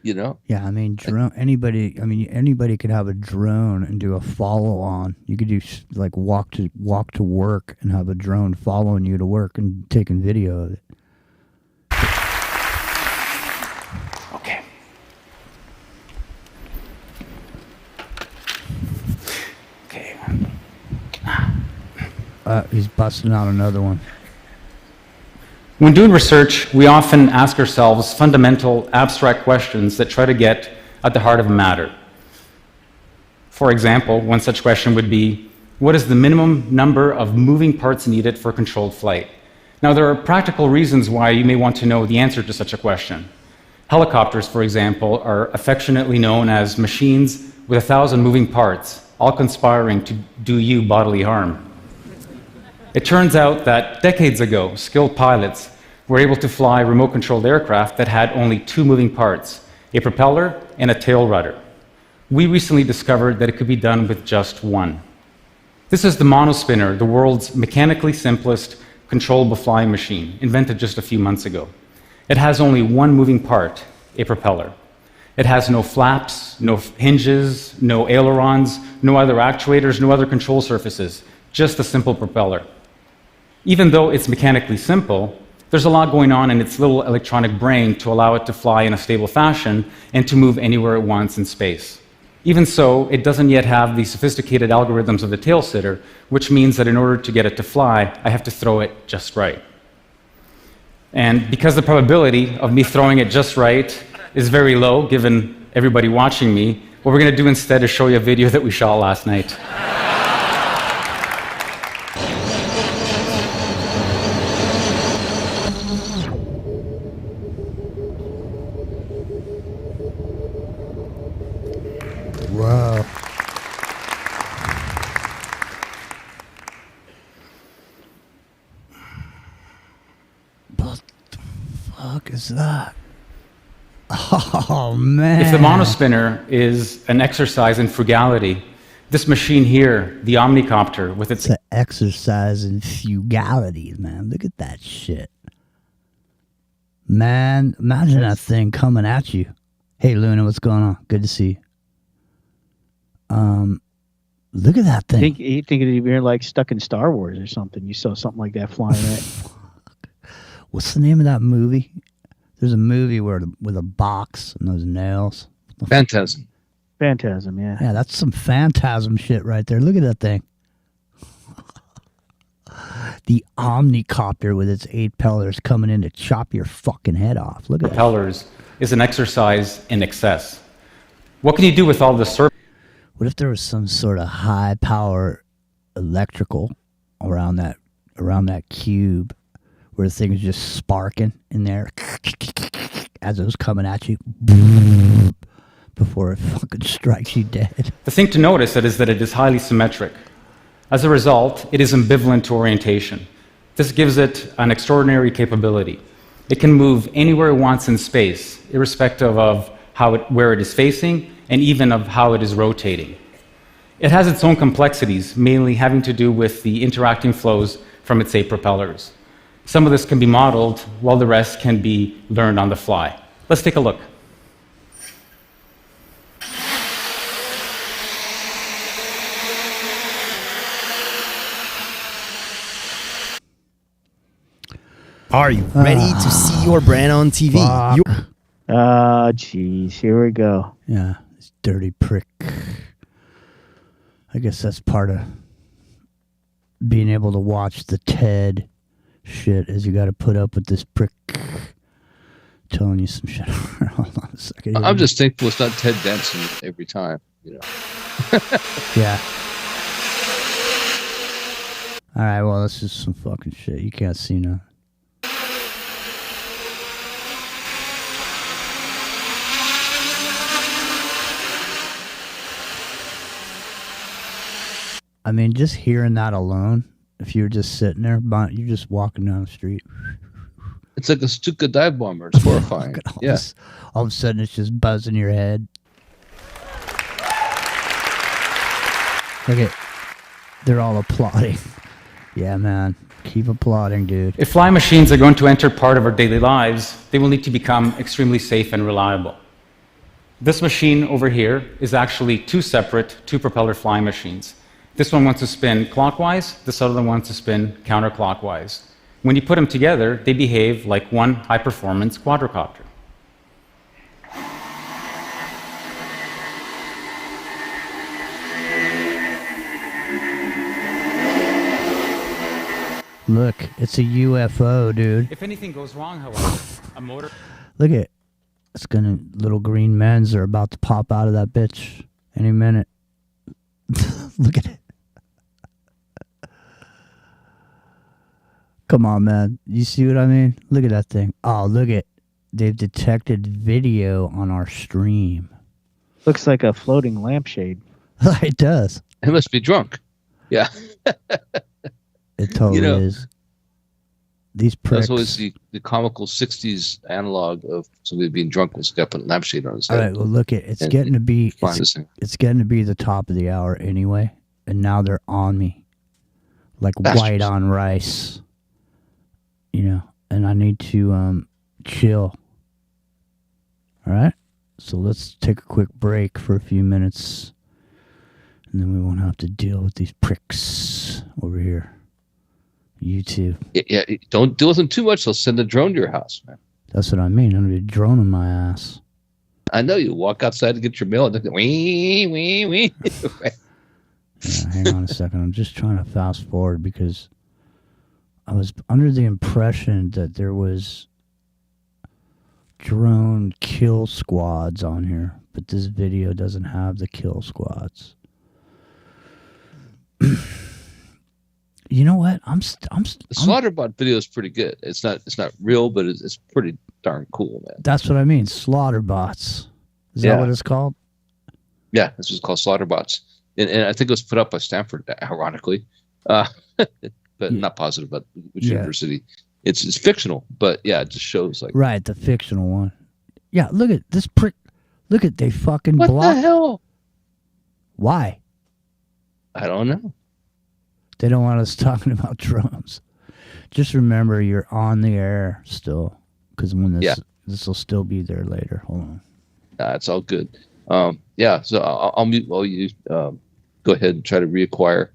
Yeah, I mean, drone. Anybody could have a drone and do a follow-on. You could do like walk to work and have a drone following you to work and taking video of it. Okay. He's busting out another one. When doing research, we often ask ourselves fundamental, abstract questions that try to get at the heart of a matter. For example, one such question would be, what is the minimum number of moving parts needed for controlled flight? Now, there are practical reasons why you may want to know the answer to such a question. Helicopters, for example, are affectionately known as machines with 1,000 moving parts, all conspiring to do you bodily harm. It turns out that decades ago, skilled pilots were able to fly remote-controlled aircraft that had only 2 moving parts, a propeller and a tail rudder. We recently discovered that it could be done with just one. This is the monospinner, the world's mechanically simplest controllable flying machine, invented just a few months ago. It has only one moving part, a propeller. It has no flaps, no hinges, no ailerons, no other actuators, no other control surfaces, just a simple propeller. Even though it's mechanically simple, there's a lot going on in its little electronic brain to allow it to fly in a stable fashion and to move anywhere it wants in space. Even so, it doesn't yet have the sophisticated algorithms of the tail sitter, which means that in order to get it to fly, I have to throw it just right. And because the probability of me throwing it just right is very low, given everybody watching me, what we're going to do instead is show you a video that we shot last night. Wow. is that? Oh, man. If the monospinner is an exercise in frugality, this machine here, the Omnicopter, with its... It's an exercise in frugality, man. Look at that shit. Man, imagine that thing coming at you. Hey, Luna, what's going on? Good to see you. Look at that thing. You think you're like stuck in Star Wars or something. You saw something like that flying at. What's the name of that movie? There's a movie with a box and those nails. Phantasm. Phantasm, yeah. Yeah, that's some phantasm shit right there. Look at that thing. The Omnicopter with its 8 pillars coming in to chop your fucking head off. Look at that. propellers is an exercise in excess. What can you do with all this service? What if there was some sort of high power electrical around that cube where the thing is just sparking in there as it was coming at you before it fucking strikes you dead? The thing to notice is that it is highly symmetric. As a result, it is ambivalent to orientation. This gives it an extraordinary capability. It can move anywhere it wants in space, irrespective of where it is facing and even of how it is rotating. It has its own complexities, mainly having to do with the interacting flows from its 8 propellers. Some of this can be modeled, while the rest can be learned on the fly. Let's take a look. Are you ready to see your brand on TV? Jeez, here we go. Yeah, this dirty prick. I guess that's part of being able to watch the TED shit, is you got to put up with this prick telling you some shit. Hold on a second. I'm just thankful it's not Ted Danson every time, you know. Yeah. All right, well, this is some fucking shit. You can't see now. I mean, just hearing that alone, if you're just sitting there, you're just walking down the street. It's like a Stuka dive bomber. It's horrifying. Yeah. All of a sudden, it's just buzzing your head. Look at, they're all applauding. Yeah, man. Keep applauding, dude. If flying machines are going to enter part of our daily lives, they will need to become extremely safe and reliable. This machine over here is actually 2 separate 2-propeller flying machines. This one wants to spin clockwise, this other one wants to spin counterclockwise. When you put them together, they behave like one high-performance quadricopter. Look, it's a UFO, dude. If anything goes wrong, however, a motor... Look at it. Little green men's are about to pop out of that bitch any minute. Look at it. Come on, man. You see what I mean? Look at that thing. Oh, look at. They've detected video on our stream. Looks like a floating lampshade. It does. It must be drunk. Yeah. It totally is. These pricks. That's always the comical 60s analog of somebody being drunk with a lampshade on his head. All right, well, look at it's getting to be the top of the hour anyway, and now they're on me like white on rice. You know, and I need to chill. All right, so let's take a quick break for a few minutes, and then we won't have to deal with these pricks over here. You too. Yeah, don't deal with them too much. They'll send a drone to your house, man. That's what I mean. I'm gonna be droning my ass. I know. You walk outside to get your mail and then wee, wee, wee. Hang on a second. I'm just trying to fast forward because I was under the impression that there was drone kill squads on here, but this video doesn't have the kill squads. You know what? The Slaughterbot video is pretty good. It's not real, but it's pretty darn cool, man. That's what I mean. Slaughterbots. Is that what it's called? Yeah, this was called Slaughterbots, and I think it was put up by Stanford, ironically, but not positive about which university. It's fictional, but yeah, it just shows like Right, the fictional one. Yeah, look at this prick. Look at they fucking what block. the hell? Why? I don't know. They don't want us talking about drums. Just remember, you're on the air still, because when this will still be there later. Hold on. It's all good. Yeah, so I'll mute while you go ahead and try to reacquire.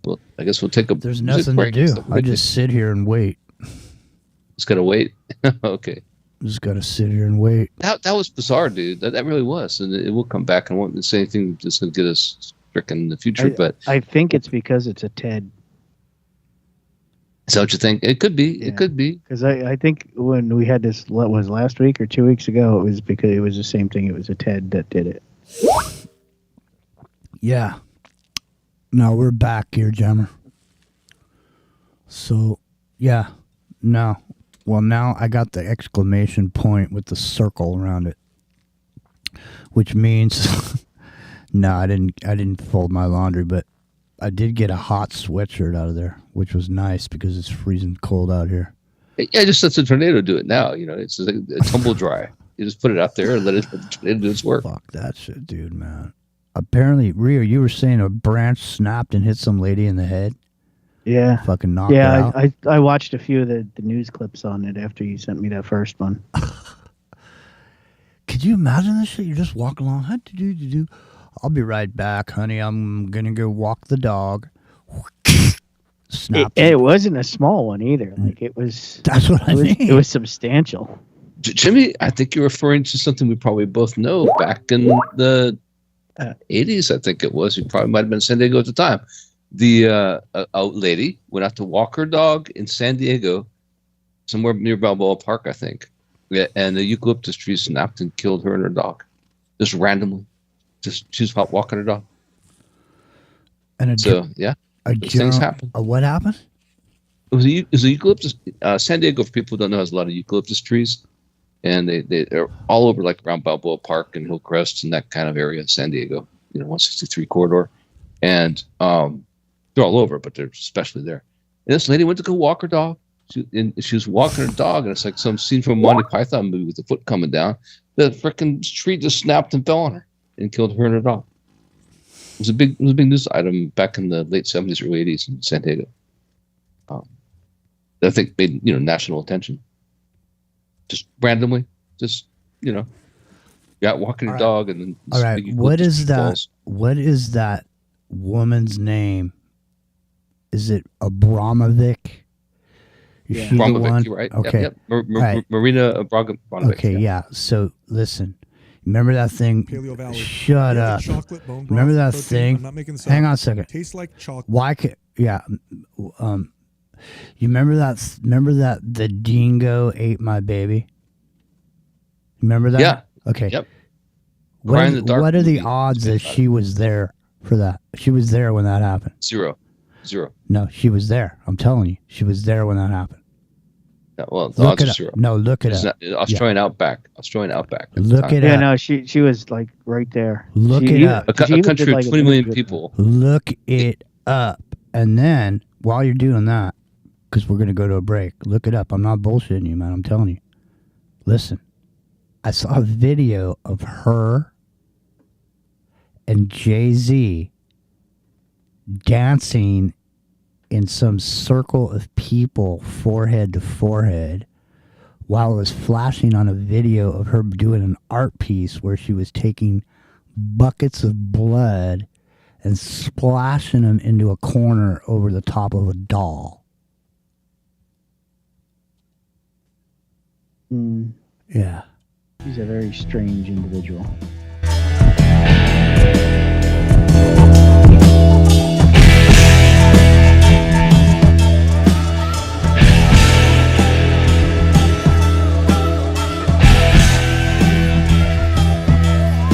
Well, I guess we'll take a. There's nothing to do. I just sit here and wait. Just gotta wait. Okay. Just gotta sit here and wait. That was bizarre, dude. That really was, and it will come back. And won't say anything that's gonna get us stricken in the future. But I think it's because it's a TED. Is that what you think? It could be. Yeah. It could be. Because I think when we had this, what was last week or 2 weeks ago, it was because it was the same thing. It was a TED that did it. Yeah. No, we're back here, Jammer. So, yeah. No. Well, now I got the exclamation point with the circle around it, which means no, I didn't fold my laundry, but I did get a hot sweatshirt out of there, which was nice because it's freezing cold out here. Yeah, just let the tornado do it now. You know, it's like a tumble dry. You just put it out there and let the tornado do its work. Fuck that shit, dude, man. Apparently, Rio, you were saying a branch snapped and hit some lady in the head. Yeah. Fucking knocked her out. I watched a few of the news clips on it after you sent me that first one. Could you imagine this shit? You're just walking along. I'll be right back, honey. I'm going to go walk the dog. Snap. It wasn't a small one either. Like it was. That's what I mean. It was substantial. Jimmy, I think you're referring to something we probably both know back in the 80s, I think it was. You probably might have been in San Diego at the time. The a lady went out to walk her dog in San Diego, somewhere near Balboa Park, I think. Yeah, and the eucalyptus tree snapped and killed her and her dog, just randomly. Just she was out walking her dog. And these things happen. What happened? It was a eucalyptus. San Diego, for people who don't know, has a lot of eucalyptus trees, and they're all over, like around Balboa Park and Hillcrest and that kind of area, San Diego, 163 corridor, and they're all over, but they're especially there. And this lady went to go walk her dog. She was walking her dog, and it's like some scene from a Monty Python movie with the foot coming down. The freaking tree just snapped and fell on her and killed her and her dog. It was a big news item back in the late 70s, early 80s in San Diego. That I think made national attention. Just randomly, you're out walking your dog, and then all right. What is that? Falls. What is that woman's name? Is it Abramovic? Is she the one? You're right. Okay. Yep. Right. Marina Abramovic. Okay, yeah. So listen, remember that thing? Paleo Valley. Shut up. Chocolate, bone broth, remember that protein. thing? I'm not making this Hang up. on a second. Tastes like chocolate. Why? Yeah. You remember that? Remember that the dingo ate my baby? Remember that? Yeah. Okay. Yep. What are the odds that she was there for that? She was there when that happened. Zero. No, she was there. I'm telling you, she was there when that happened. Yeah, well, the look odds it are up. zero. No, look it up. Australian Outback. Look it up. Yeah, no, she was like right there. Look it up. A country of 20 million people. Look it up, and then while you're doing that, because we're gonna go to a break, look it up. I'm not bullshitting you, man. I'm telling you. Listen, I saw a video of her and Jay-Z dancing in some circle of people, forehead to forehead, while it was flashing on a video of her doing an art piece where she was taking buckets of blood and splashing them into a corner over the top of a doll. Yeah. He's a very strange individual.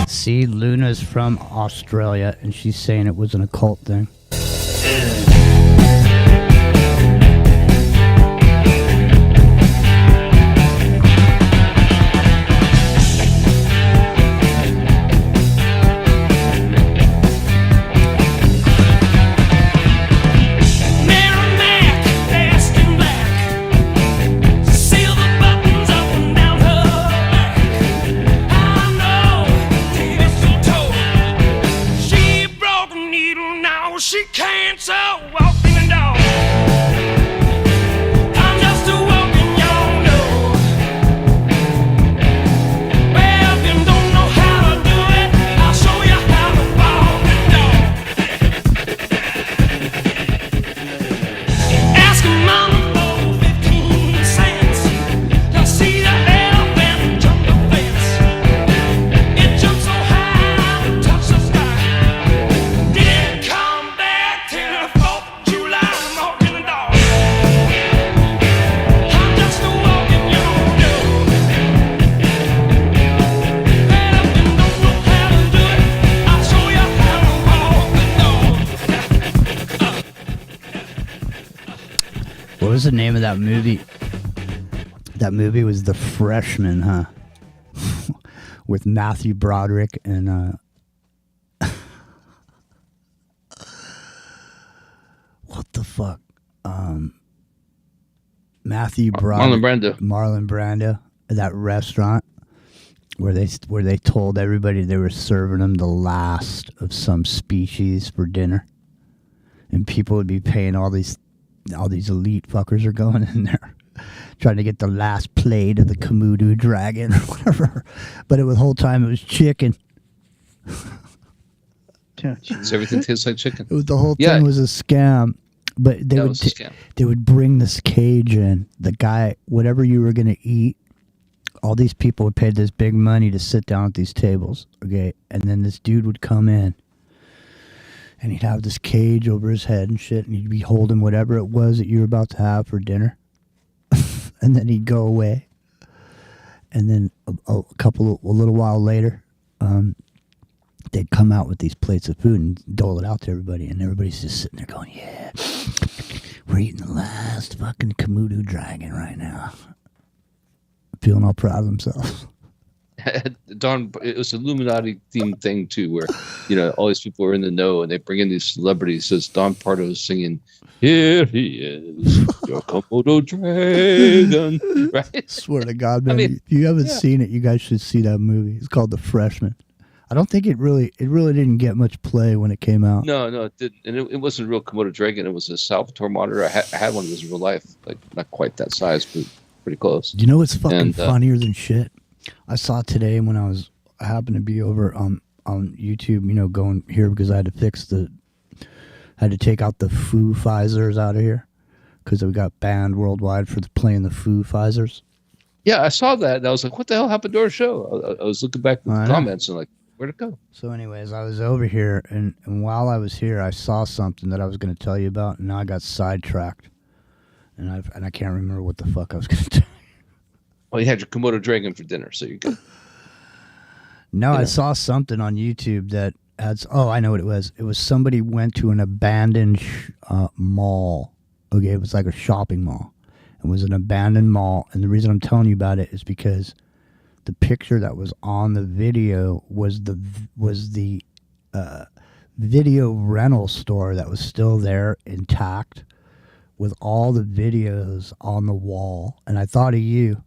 See, Luna's from Australia, and she's saying it was an occult thing. was the name of that movie? That movie was The Freshman, huh? With Matthew Broderick and what the fuck? Matthew Broderick, Marlon Brando, that restaurant where they told everybody they were serving them the last of some species for dinner, and people would be paying all these elite fuckers are going in there trying to get the last plate of the Komodo dragon or whatever, but the whole time it was chicken. So everything tastes like chicken. The whole thing was a scam. But they would bring this cage in. The guy, whatever you were going to eat, all these people would pay this big money to sit down at these tables. Okay, and then this dude would come in, and he'd have this cage over his head and shit, and he'd be holding whatever it was that you were about to have for dinner, and then he'd go away. And then a little while later, they'd come out with these plates of food and dole it out to everybody, and everybody's just sitting there going, yeah, we're eating the last fucking Komodo dragon right now. Feeling all proud of themselves. Don, it was an Illuminati themed thing too, where all these people are in the know and they bring in these celebrities. So it's Don Pardo singing, "Here he is, your Komodo dragon." Right? Swear to God, man, if you haven't seen it, you guys should see that movie. It's called The Freshman. I don't think it really didn't get much play when it came out. No, it didn't, and it wasn't a real Komodo dragon. It was a Salvatore monitor. I had one of those in real life, like not quite that size, but pretty close. You know what's fucking funnier than shit? I saw today when I happened to be over on YouTube, going here because I had to take out the Foo Fighters out of here because we got banned worldwide for playing the Foo Fighters. Yeah, I saw that, and I was like, "What the hell happened to our show?" I was looking back at the comments and like, where'd it go? So anyways, I was over here, and while I was here, I saw something that I was going to tell you about, and now I got sidetracked, and I can't remember what the fuck I was going to tell you. Well, you had your Komodo dragon for dinner, so you're good. No, I saw something on YouTube that adds. Oh, I know what it was. It was somebody went to an abandoned mall. Okay, it was like a shopping mall. It was an abandoned mall, and the reason I'm telling you about it is because the picture that was on the video was the video rental store that was still there intact with all the videos on the wall, and I thought of you.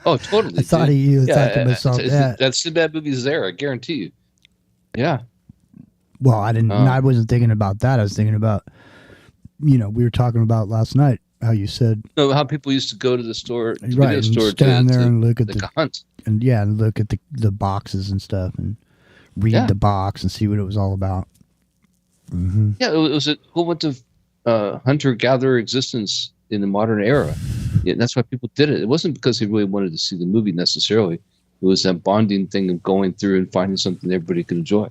Oh, totally. I thought of you. I thought to myself, that Sinbad movie's there. I guarantee you. Yeah. Well, I didn't. I wasn't thinking about that. I was thinking about, we were talking about last night how you said how people used to go to the store, video store, stand there and look at the hunt, and look at the boxes and stuff, and read the box and see what it was all about. Mm-hmm. Yeah, it was a whole bunch of hunter-gatherer existence in the modern era. Yeah, that's why people did it. It wasn't because they really wanted to see the movie necessarily. It was that bonding thing of going through and finding something everybody could enjoy.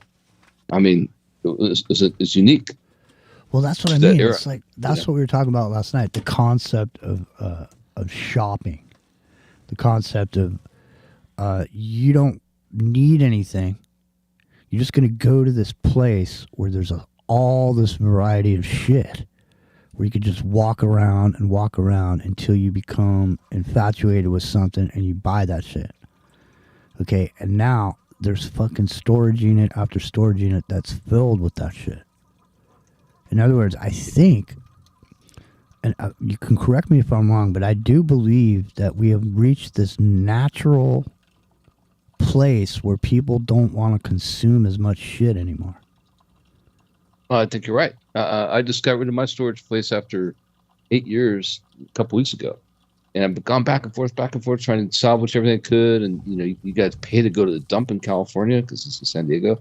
I mean, it's unique. Well, that's what I mean. It's like that's what we were talking about last night. The concept of shopping, the concept of you don't need anything. You're just going to go to this place where there's all this variety of shit, where you could just walk around until you become infatuated with something and you buy that shit. Okay, and now there's fucking storage unit after storage unit that's filled with that shit. In other words, I think, and you can correct me if I'm wrong, but I do believe that we have reached this natural place where people don't want to consume as much shit anymore. Well, I think you're right. I just got rid of my storage place after 8 years a couple weeks ago. And I've gone back and forth, trying to salvage everything I could. And, you guys pay to go to the dump in California because it's in San Diego.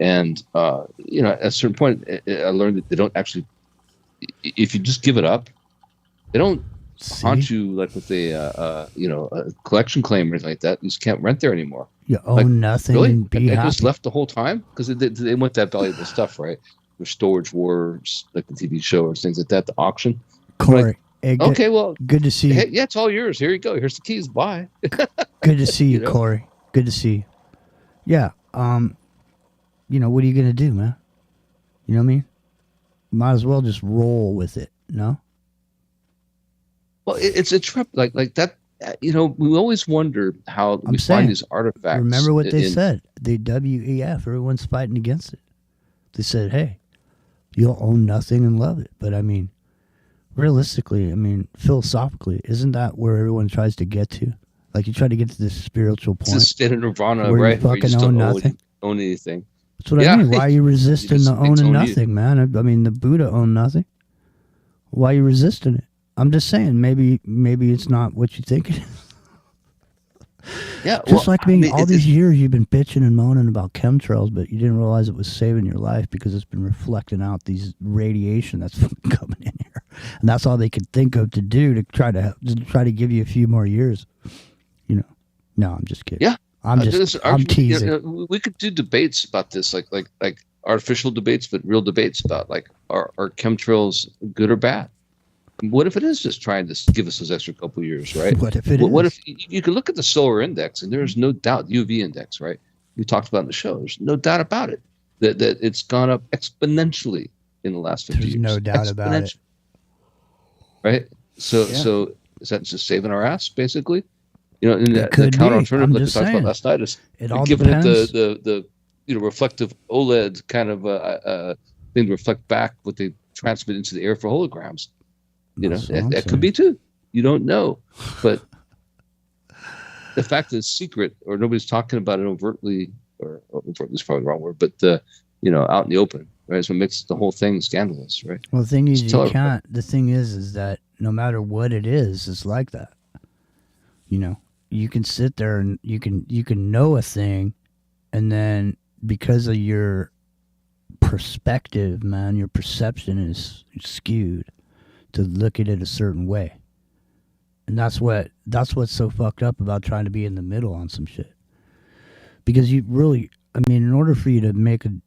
And, at a certain point, I learned that they don't actually, if you just give it up, they don't haunt you like with a collection claim or anything like that. You just can't rent there anymore. You own nothing really? and be happy. I just left the whole time because they want that valuable stuff, right? There's storage wars, like the TV show or things like that, the auction. Corey. Hey, okay, well, good to see you. Hey, yeah, it's all yours. Here you go. Here's the keys. Bye. Good to see you, Corey. Good to see you. Yeah. What are you gonna do, man? You know what I mean? Might as well just roll with it, no? Well, it's a trip like that. We always wonder how we find these artifacts. Remember what they said? The WEF, everyone's fighting against it. They said, hey, you'll own nothing and love it. But I mean, realistically, I mean, philosophically, isn't that where everyone tries to get to? Like you try to get to this spiritual point. It's a state of nirvana, where right? You fucking own nothing. Own anything. That's what I mean. Why are you resisting the owning nothing, man? I mean, the Buddha owned nothing. Why are you resisting it? I'm just saying, maybe it's not what you think it is. Yeah, just like me, all these years you've been bitching and moaning about chemtrails, but you didn't realize it was saving your life because it's been reflecting out these radiation that's coming in here, and that's all they could think of to do to try to give you a few more years. No, I'm just kidding. Yeah, I'm teasing. We could do debates about this, like artificial debates, but real debates about like are chemtrails good or bad? What if it is just trying to give us those extra couple years, right? What if it is? What if you could look at the solar index, and there's no doubt, UV index, right? We talked about in the show. There's no doubt about it that it's gone up exponentially in the last 50 years. There's no doubt about it. Right? So is that just saving our ass, basically? And the counter alternative, like we talked about last night, is giving it the reflective OLED kind of thing to reflect back what they transmit into the air for holograms. That could be too. You don't know, but the fact that it's secret or nobody's talking about it overtly, or overtly is probably the wrong word, but out in the open, right? Is what makes the whole thing scandalous, right? Well, the thing is, you can't. The thing is that no matter what it is, it's like that. You can sit there and you can know a thing, and then because of your perspective, man, your perception is skewed to look at it a certain way. And that's what's so fucked up about trying to be in the middle on some shit. Because you really, I mean, in order for you to make an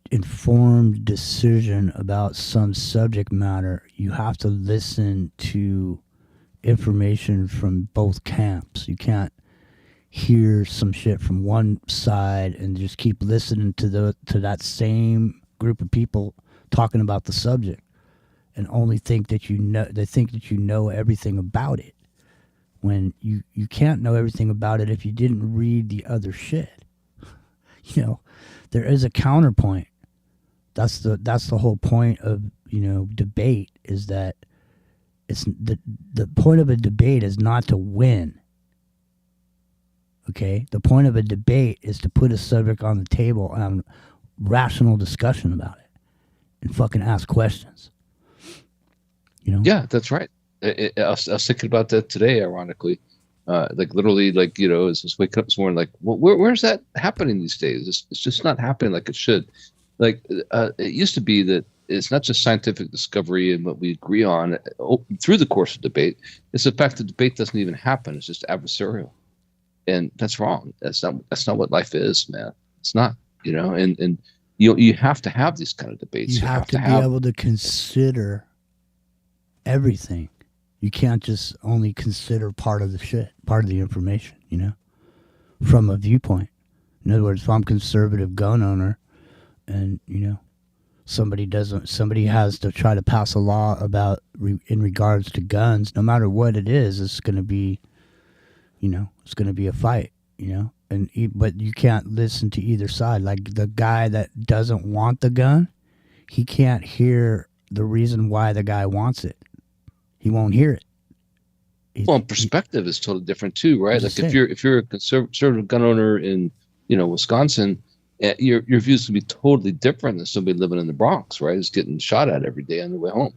informed decision about some subject matter, you have to listen to information from both camps. You can't hear some shit from one side and just keep listening to that same group of people talking about the subject and only think that they think that you know everything about it, when you can't know everything about it if you didn't read the other shit. There is a counterpoint. That's the whole point of debate, is that it's the point of a debate is not to win. Okay? The point of a debate is to put a subject on the table and have rational discussion about it and fucking ask questions. Yeah, that's right. I was thinking about that today, ironically. Literally, as I was waking up this morning, where's that happening these days? It's just not happening like it should. It used to be that it's not just scientific discovery and what we agree on through the course of debate. It's the fact that debate doesn't even happen. It's just adversarial, and that's wrong. That's not what life is, man. It's not. And you have to have these kind of debates. You have to be able to consider everything. You can't just only consider part of the information, from a viewpoint. In other words, if I'm a conservative gun owner and, somebody has to try to pass a law about in regards to guns, no matter what it is, it's going to be, it's going to be a fight, but you can't listen to either side. Like the guy that doesn't want the gun, he can't hear the reason why the guy wants it. He won't hear it. Well, perspective is totally different too, right? Like if you're a conservative gun owner in Wisconsin, your views can be totally different than somebody living in the Bronx, right? Who's getting shot at every day on their way home.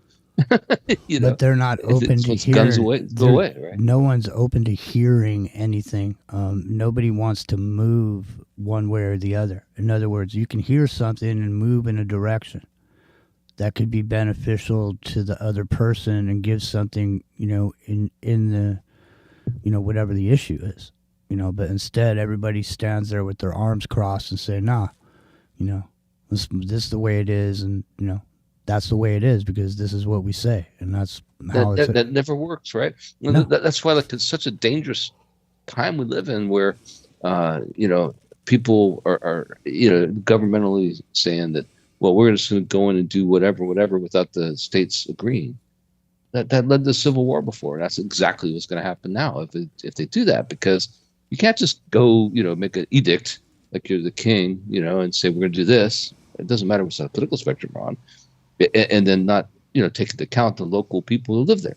But they're not open to hearing. Guns go away, right? No one's open to hearing anything. Nobody wants to move one way or the other. In other words, you can hear something and move in a direction that could be beneficial to the other person and give something, in the, whatever the issue is, but instead everybody stands there with their arms crossed and say, nah, this is the way it is. And, that's the way it is because this is what we say. And that's how that never works, right? No. That's why it's such a dangerous time we live in where, people are governmentally saying that, well, we're just going to go in and do whatever without the states agreeing. that led to the Civil War before. And that's exactly what's going to happen now if they do that, because you can't just go, make an edict like you're the king, and say we're going to do this. It doesn't matter what side of the political spectrum you're on, and then not, take into account the local people who live there,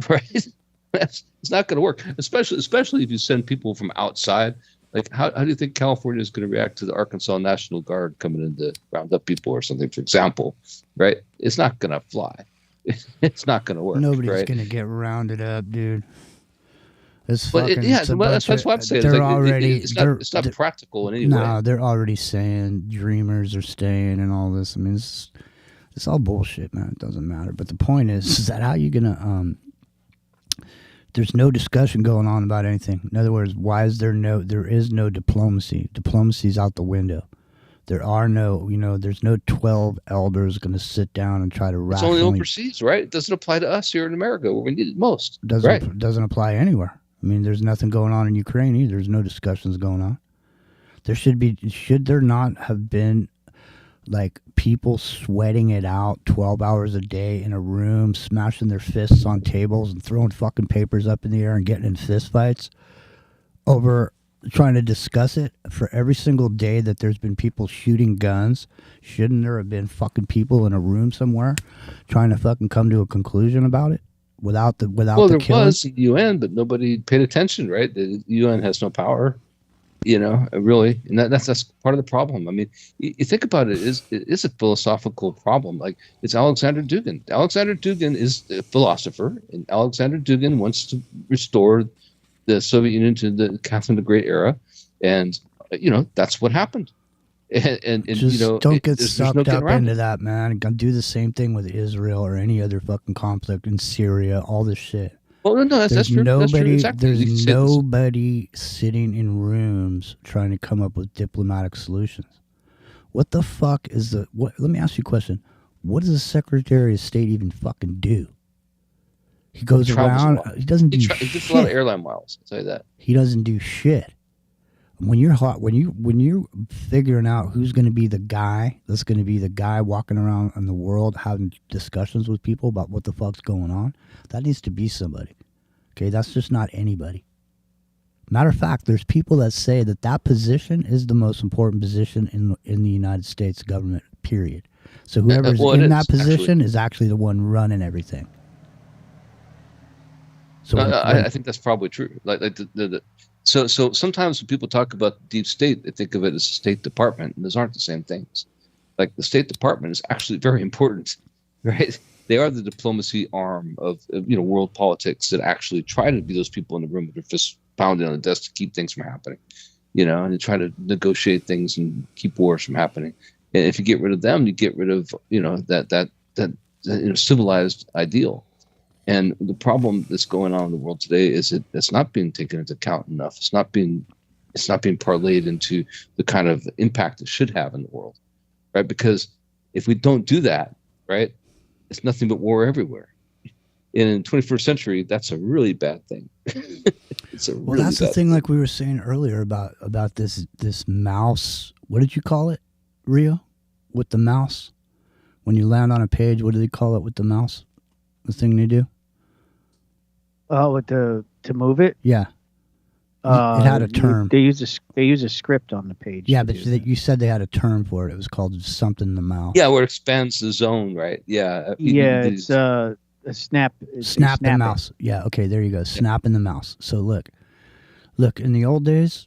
right? It's not going to work, especially if you send people from outside. Like, how do you think California is going to react to the Arkansas National Guard coming in to round up people or something, for example, right? It's not going to fly. It's not going to work. Nobody's going to get rounded up, dude. It's but fucking. That's what I'm saying. It's not practical in any way. No, they're already saying dreamers are staying and all this. I mean, it's all bullshit, man. It doesn't matter. But the point is that how you gonna there's no discussion going on about anything. In other words, there is no diplomacy. Diplomacy's out the window. There are there's no 12 elders going to sit down and try to rationally. It's only overseas, right? It doesn't apply to us here in America where we need it most. Doesn't apply anywhere. I mean, there's nothing going on in Ukraine either. There's no discussions going on. Should there not have been like people sweating it out 12 hours a day in a room, smashing their fists on tables and throwing fucking papers up in the air and getting in fist fights over trying to discuss it for every single day that there's been people shooting guns? Shouldn't there have been fucking people in a room somewhere trying to fucking come to a conclusion about it without the there killing? was the UN, but nobody paid attention, right? The UN has no power. Really, and that's part of the problem. I mean, you think about it, it's a philosophical problem. Like, it's Alexander Dugin. Alexander Dugin is a philosopher, and Alexander Dugin wants to restore the Soviet Union to the Catherine the Great era, and that's what happened. And just don't get sucked up into it. that, man. Do the same thing with Israel or any other fucking conflict in Syria. All this shit. Well, no, that's true. Nobody, that's true. Exactly. There's nobody sitting in rooms trying to come up with diplomatic solutions. What the fuck is let me ask you a question. What does the Secretary of State even fucking do? He goes around. He doesn't do shit. He gets a lot of airline miles. I'll tell you that. He doesn't do shit. When you're when you're figuring out who's going to be the guy that's going to be the guy walking around in the world having discussions with people about what the fuck's going on, that needs to be somebody. Okay, that's just not anybody. Matter of fact, there's people that say that position is the most important position in the United States government, period. So whoever's in that position is actually the one running everything. So I think that's probably true. So sometimes when people talk about the deep state, they think of it as a State Department, and those aren't the same things. Like, the State Department is actually very important, right? They are the diplomacy arm of world politics that actually try to be those people in the room with their fists pounding on the desk to keep things from happening, and they try to negotiate things and keep wars from happening. And if you get rid of them, you get rid of that civilized ideal. And the problem that's going on in the world today is it's not being taken into account enough. It's not being parlayed into the kind of impact it should have in the world, right? Because if we don't do that, right, it's nothing but war everywhere. And in the 21st century, that's a really bad thing. It's a really well, that's bad the thing, like we were saying earlier about this mouse. What did you call it, Rio? With the mouse? When you land on a page, what do they call it with the mouse? The thing they do? Oh, to move it? Yeah. It had a term. They use a script on the page. Yeah, but you said they had a term for it. It was called something in the mouth. Yeah, where it expands the zone, right? Yeah. It's a snap. Snap the mouse. Yeah, okay, there you go. Snapping the mouse. So look, in the old days,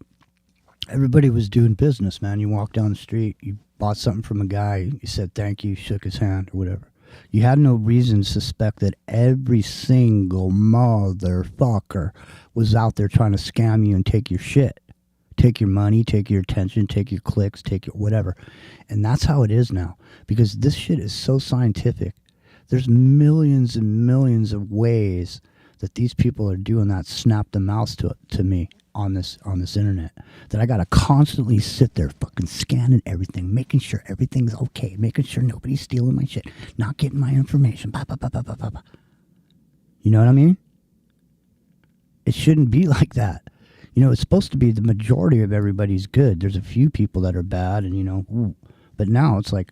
everybody was doing business, man. You walked down the street, you bought something from a guy, you said thank you, shook his hand or whatever. You had no reason to suspect that every single motherfucker was out there trying to scam you and take your shit. Take your money, take your attention, take your clicks, take your whatever. And that's how it is now. Because this shit is so scientific. There's millions and millions of ways that these people are doing that snap the mouse to me on this internet, that I gotta constantly sit there fucking scanning everything, making sure everything's okay, making sure nobody's stealing my shit, not getting my information. You know what I mean? It shouldn't be like that. It's supposed to be the majority of everybody's good. There's a few people that are bad, and but now it's like,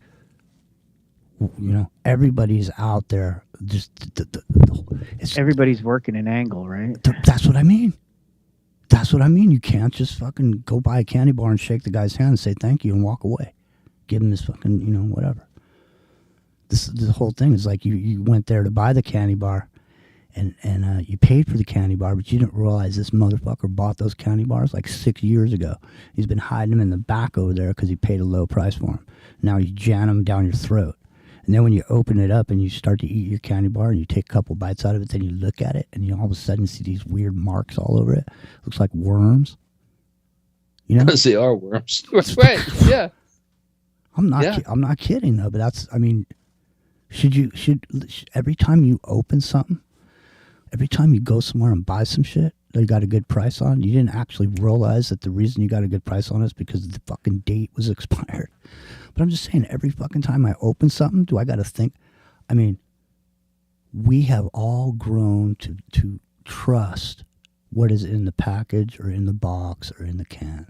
You know, everybody's out there. Just Everybody's working an angle, right? That's what I mean. That's what I mean. You can't just fucking go buy a candy bar and shake the guy's hand and say thank you and walk away. Give him his fucking, you know, whatever. The whole thing is like you went there to buy the candy bar and you paid for the candy bar, but you didn't realize this motherfucker bought those candy bars like 6 years ago. He's been hiding them in the back over there because he paid a low price for them. Now you jam them down your throat. And then when you open it up and you start to eat your candy bar and you take a couple bites out of it, then you look at it and you all of a sudden see these weird marks all over it. Looks like worms. You know? Because they are worms. Right. Yeah. I'm not kidding though, but that's, I mean, should every time you open something, every time you go somewhere and buy some shit that you got a good price on, you didn't actually realize that the reason you got a good price on it is because the fucking date was expired. But I'm just saying, every fucking time I open something, do I got to think? I mean, we have all grown to trust what is in the package or in the box or in the can.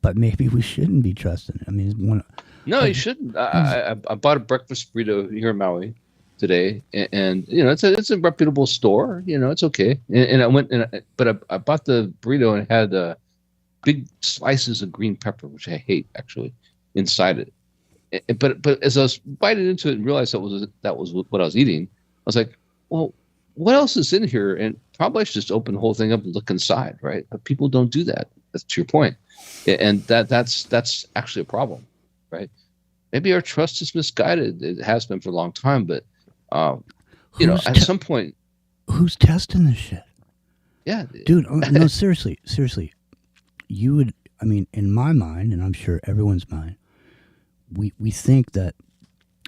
But maybe we shouldn't be trusting it. I mean, no, you shouldn't. I bought a breakfast burrito here in Maui today, and you know, it's a reputable store. You know, it's okay. And I went, but I bought the burrito and it had big slices of green pepper, which I hate actually, inside it. But as I was biting into it and realized that was what I was eating, I was like, well, what else is in here? And probably I should just open the whole thing up and look inside, right? But people don't do that. That's to your point, and that's actually a problem, right? Maybe our trust is misguided. It has been for a long time, but you know, at some point, who's testing this shit? Yeah, dude. No, seriously. You would, I mean, in my mind, and I'm sure everyone's mind, we think that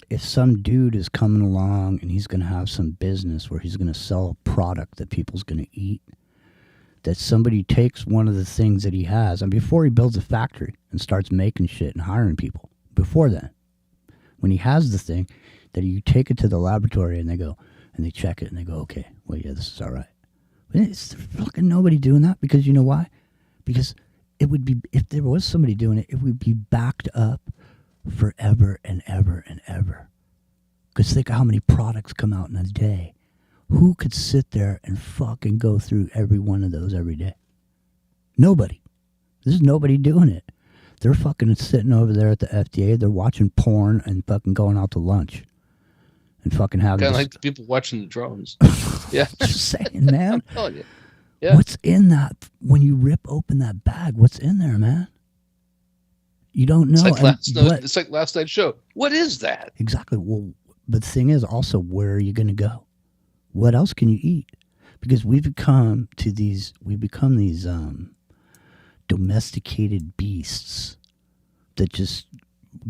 if some dude is coming along and he's going to have some business where he's going to sell a product that people's going to eat, that somebody takes one of the things that he has, and before he builds a factory and starts making shit and hiring people, before then, when he has the thing, that you take it to the laboratory and they go, and they check it and they go, okay, well, yeah, this is all right. But it's fucking nobody doing that, because you know why? Because it would be, if there was somebody doing it, it would be backed up forever and ever and ever. Because think of how many products come out in a day. Who could sit there and fucking go through every one of those every day? Nobody. There's nobody doing it. They're fucking sitting over there at the FDA. They're watching porn and fucking going out to lunch. And fucking having kind of like the people watching the drones. Yeah. Just saying, man. I'm telling you. Yeah. What's in that? When you rip open that bag, what's in there, man? You don't know. It's like last night's show. What is that? Exactly. Well, but the thing is also, where are you going to go? What else can you eat? Because we've become these domesticated beasts that just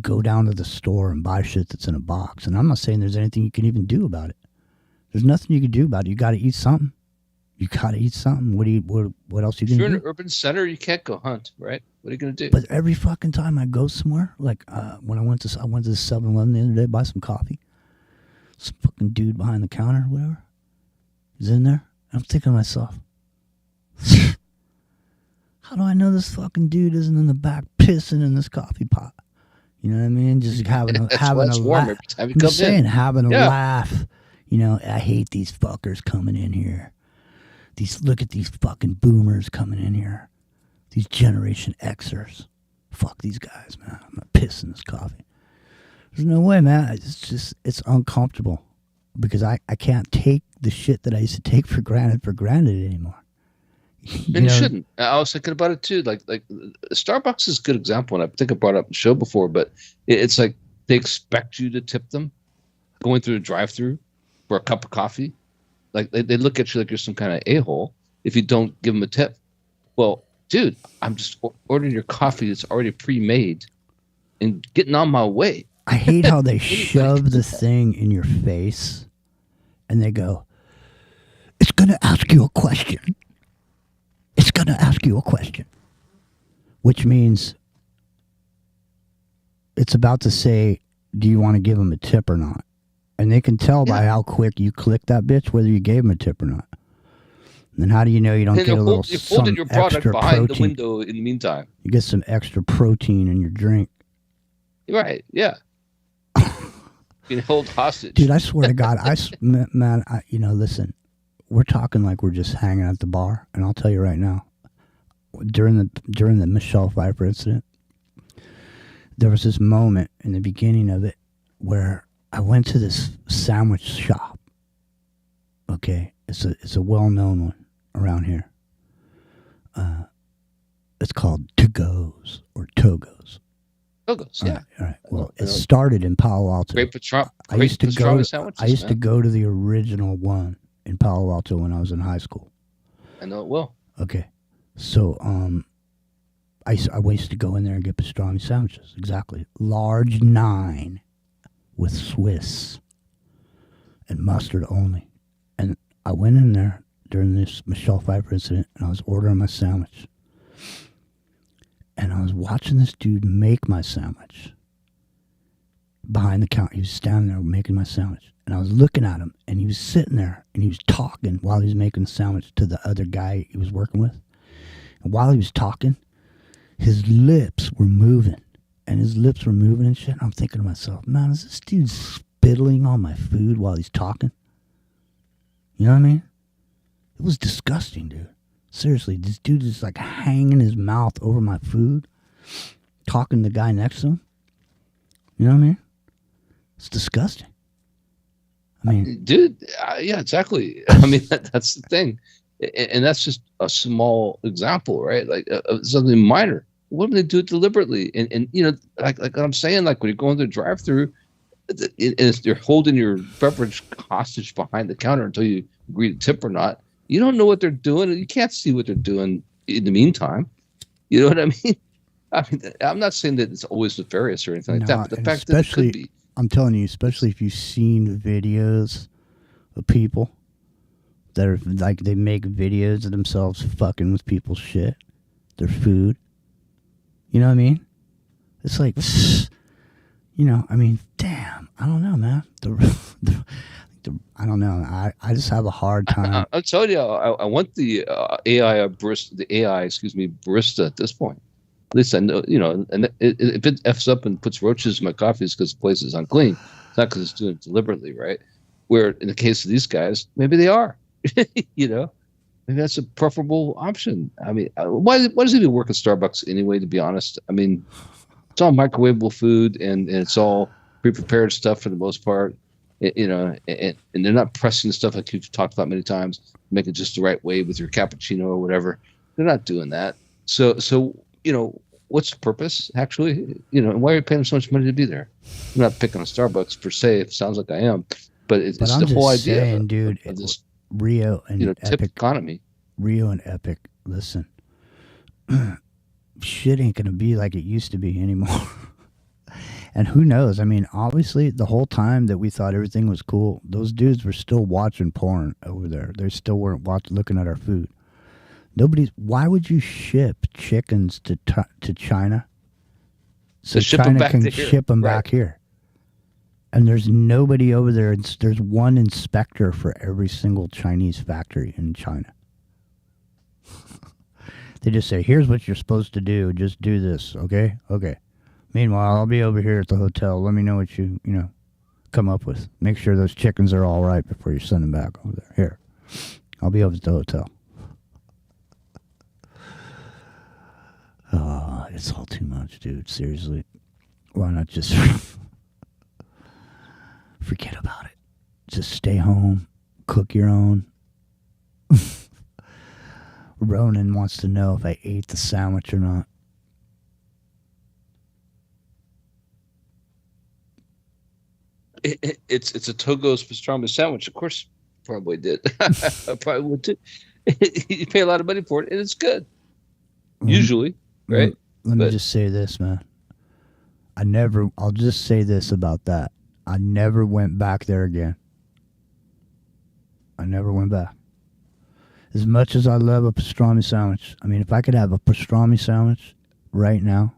go down to the store and buy shit that's in a box. And I'm not saying there's anything you can even do about it. There's nothing you can do about it. You got to eat something. You got to eat something. What else are you going to do? If you're in an urban center, you can't go hunt, right? What are you going to do? But every fucking time I go somewhere, like when I went to the 7-Eleven the other day, buy some coffee. Some fucking dude behind the counter, whatever, is in there. I'm thinking to myself, how do I know this fucking dude isn't in the back pissing in this coffee pot? You know what I mean? Just having a laugh. I'm just saying, having a laugh. You know, I hate these fuckers coming in here. Look at these fucking boomers coming in here. These Generation Xers. Fuck these guys, man. I'm not pissing this coffee. There's no way, man. It's uncomfortable. Because I can't take the shit that I used to take for granted anymore. You shouldn't. I was thinking about it too. Like Starbucks is a good example, and I think I brought it up in the show before, but it's like they expect you to tip them going through a drive-through for a cup of coffee. Like they look at you like you're some kind of a-hole if you don't give them a tip. Well, dude, I'm just ordering your coffee that's already pre-made and getting on my way. I hate how they shove the thing in your face and they go, it's going to ask you a question. It's going to ask you a question. Which means it's about to say, do you want to give them a tip or not? And they can tell by how quick you click that bitch whether you gave them a tip or not. And then how do you know you don't get a little you're holding your product extra behind protein? the window in the meantime. You get some extra protein in your drink. Right, yeah. being held hostage. Dude, I swear to God, man, listen, we're talking like we're just hanging at the bar, and I'll tell you right now, during the Michelle Pfeiffer incident, there was this moment in the beginning of it where I went to this sandwich shop. Okay, it's a well-known one around here. It's called To-Go's or Togos. Togos, yeah. All right. Well, it started in Palo Alto. Great pastrami sandwiches. I used to man. go to the original one in Palo Alto when I was in high school. I know it well. Okay, so I used to go in there and get pastrami sandwiches. Exactly, large 9 with Swiss and mustard only. And I went in there during this Michelle Pfeiffer incident, and I was ordering my sandwich. And I was watching this dude make my sandwich behind the counter. He was standing there making my sandwich. And I was looking at him, and he was sitting there, and he was talking while he was making the sandwich to the other guy he was working with. And while he was talking, his lips were moving. And his lips were moving and shit. And I'm thinking to myself, man, is this dude spittling on my food while he's talking? You know what I mean? It was disgusting, dude. Seriously, this dude is like hanging his mouth over my food, talking to the guy next to him. You know what I mean? It's disgusting. I mean, dude, yeah, exactly. I mean, that's the thing, and that's just a small example, right? Like something minor. What do they do it deliberately? And like I'm saying, like when you're going to the drive-through, and you're holding your beverage hostage behind the counter until you agree to tip or not. You don't know what they're doing. You can't see what they're doing in the meantime. You know what I mean? I'm not saying that it's always nefarious or anything like that, but the fact that it could be. I'm telling you, especially if you've seen videos of people that are like, they make videos of themselves fucking with people's shit, their food. You know what I mean? It's like, I mean, damn, I don't know, man. I don't know. I just have a hard time. I'll tell you, I want the barista at this point. At least I know, and if it F's up and puts roaches in my coffee, it's because the place is unclean. It's not because it's doing it deliberately, right? Where in the case of these guys, maybe they are. Maybe that's a preferable option. I mean, why does it even work at Starbucks anyway, to be honest? I mean, it's all microwavable food and it's all pre-prepared stuff for the most part. And they're not pressing stuff like you've talked about many times, make it just the right way with your cappuccino or whatever. They're not doing that. So what's the purpose actually? And why are you paying them so much money to be there? I'm not picking on Starbucks per se. It sounds like I am, but it's the whole idea saying, dude, of this Rio and tip Epic economy. Rio and Epic. Listen, shit ain't gonna be like it used to be anymore. And who knows? I mean, obviously, the whole time that we thought everything was cool, those dudes were still watching porn over there. They still weren't looking at our food. Why would you ship chickens to China so China can ship them back here? And there's nobody over there. There's one inspector for every single Chinese factory in China. They just say, here's what you're supposed to do. Just do this, okay? Okay. Meanwhile, I'll be over here at the hotel. Let me know what you come up with. Make sure those chickens are all right before you send them back over there. Here, I'll be over at the hotel. Oh, it's all too much, dude. Seriously. Why not just forget about it? Just stay home, cook your own. Ronan wants to know if I ate the sandwich or not. It's a Togo's pastrami sandwich. Of course, probably did. I probably would too. You pay a lot of money for it, and it's good. Usually, right? Let me just say this, man. I'll just say this about that. I never went back there again. I never went back. As much as I love a pastrami sandwich, I mean, if I could have a pastrami sandwich right now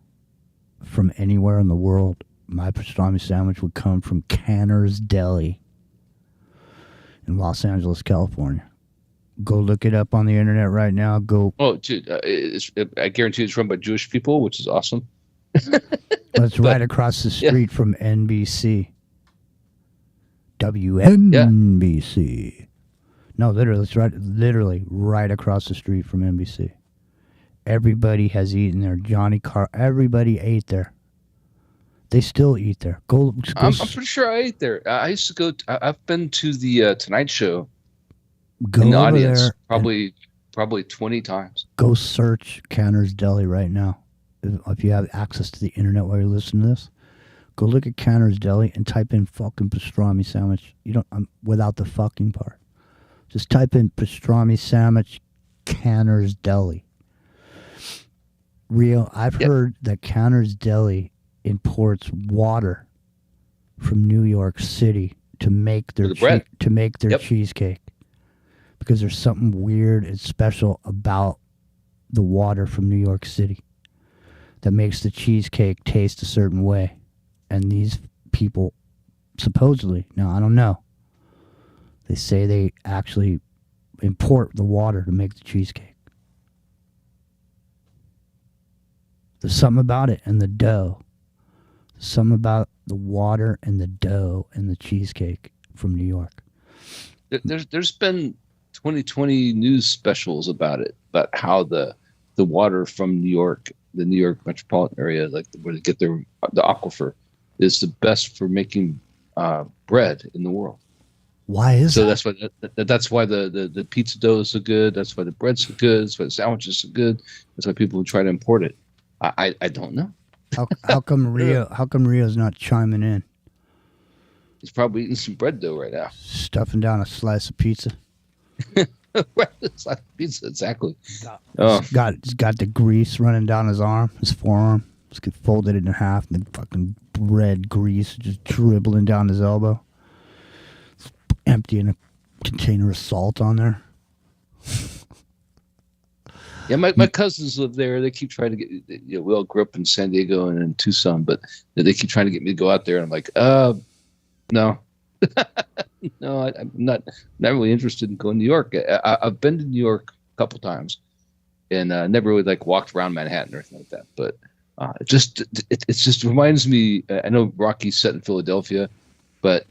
from anywhere in the world, my pastrami sandwich would come from Canner's Deli in Los Angeles, California. Go look it up on the internet right now. Go. Oh, dude, I guarantee it's run by Jewish people, which is awesome. That's right across the street from NBC. WNBC. No, literally, it's literally right across the street from NBC. Everybody has eaten there. Everybody ate there. They still eat there. I'm pretty sure I ate there. I used to go. I've been to the Tonight Show in the over audience there probably 20 times. Go search Canner's Deli right now. If you have access to the internet while you're listening to this, go look at Canner's Deli and type in fucking pastrami sandwich. You don't without the fucking part. Just type in pastrami sandwich, Canner's Deli. Rio, I've heard that Canner's Deli imports water from New York City to make their cheesecake, because there's something weird and special about the water from New York City that makes the cheesecake taste a certain way. And these people supposedly, now I don't know, they say they actually import the water to make the cheesecake. There's something about it and the dough. Something about the water and the dough and the cheesecake from New York. There's been 2020 news specials about it, about how the water from New York, the New York metropolitan area, like where they get the aquifer, is the best for making bread in the world. Why is so? that? That's why the pizza dough is so good. That's why the bread's so good. That's why the sandwiches are so good. That's why people try to import it. I don't know. How come Rio's not chiming in? He's probably eating some bread dough right now. Stuffing down a slice of pizza. Right, it's like pizza, exactly. He's got the grease running down his arm, his forearm. Just get folded in half, and the fucking bread grease just dribbling down his elbow. Emptying a container of salt on there. Yeah, my cousins live there. They keep trying to get. We all grew up in San Diego and in Tucson, but they keep trying to get me to go out there. And I'm like, no, no, I'm not really interested in going to New York. I've been to New York a couple times, and never really walked around Manhattan or anything like that. But it just reminds me. I know Rocky's set in Philadelphia, but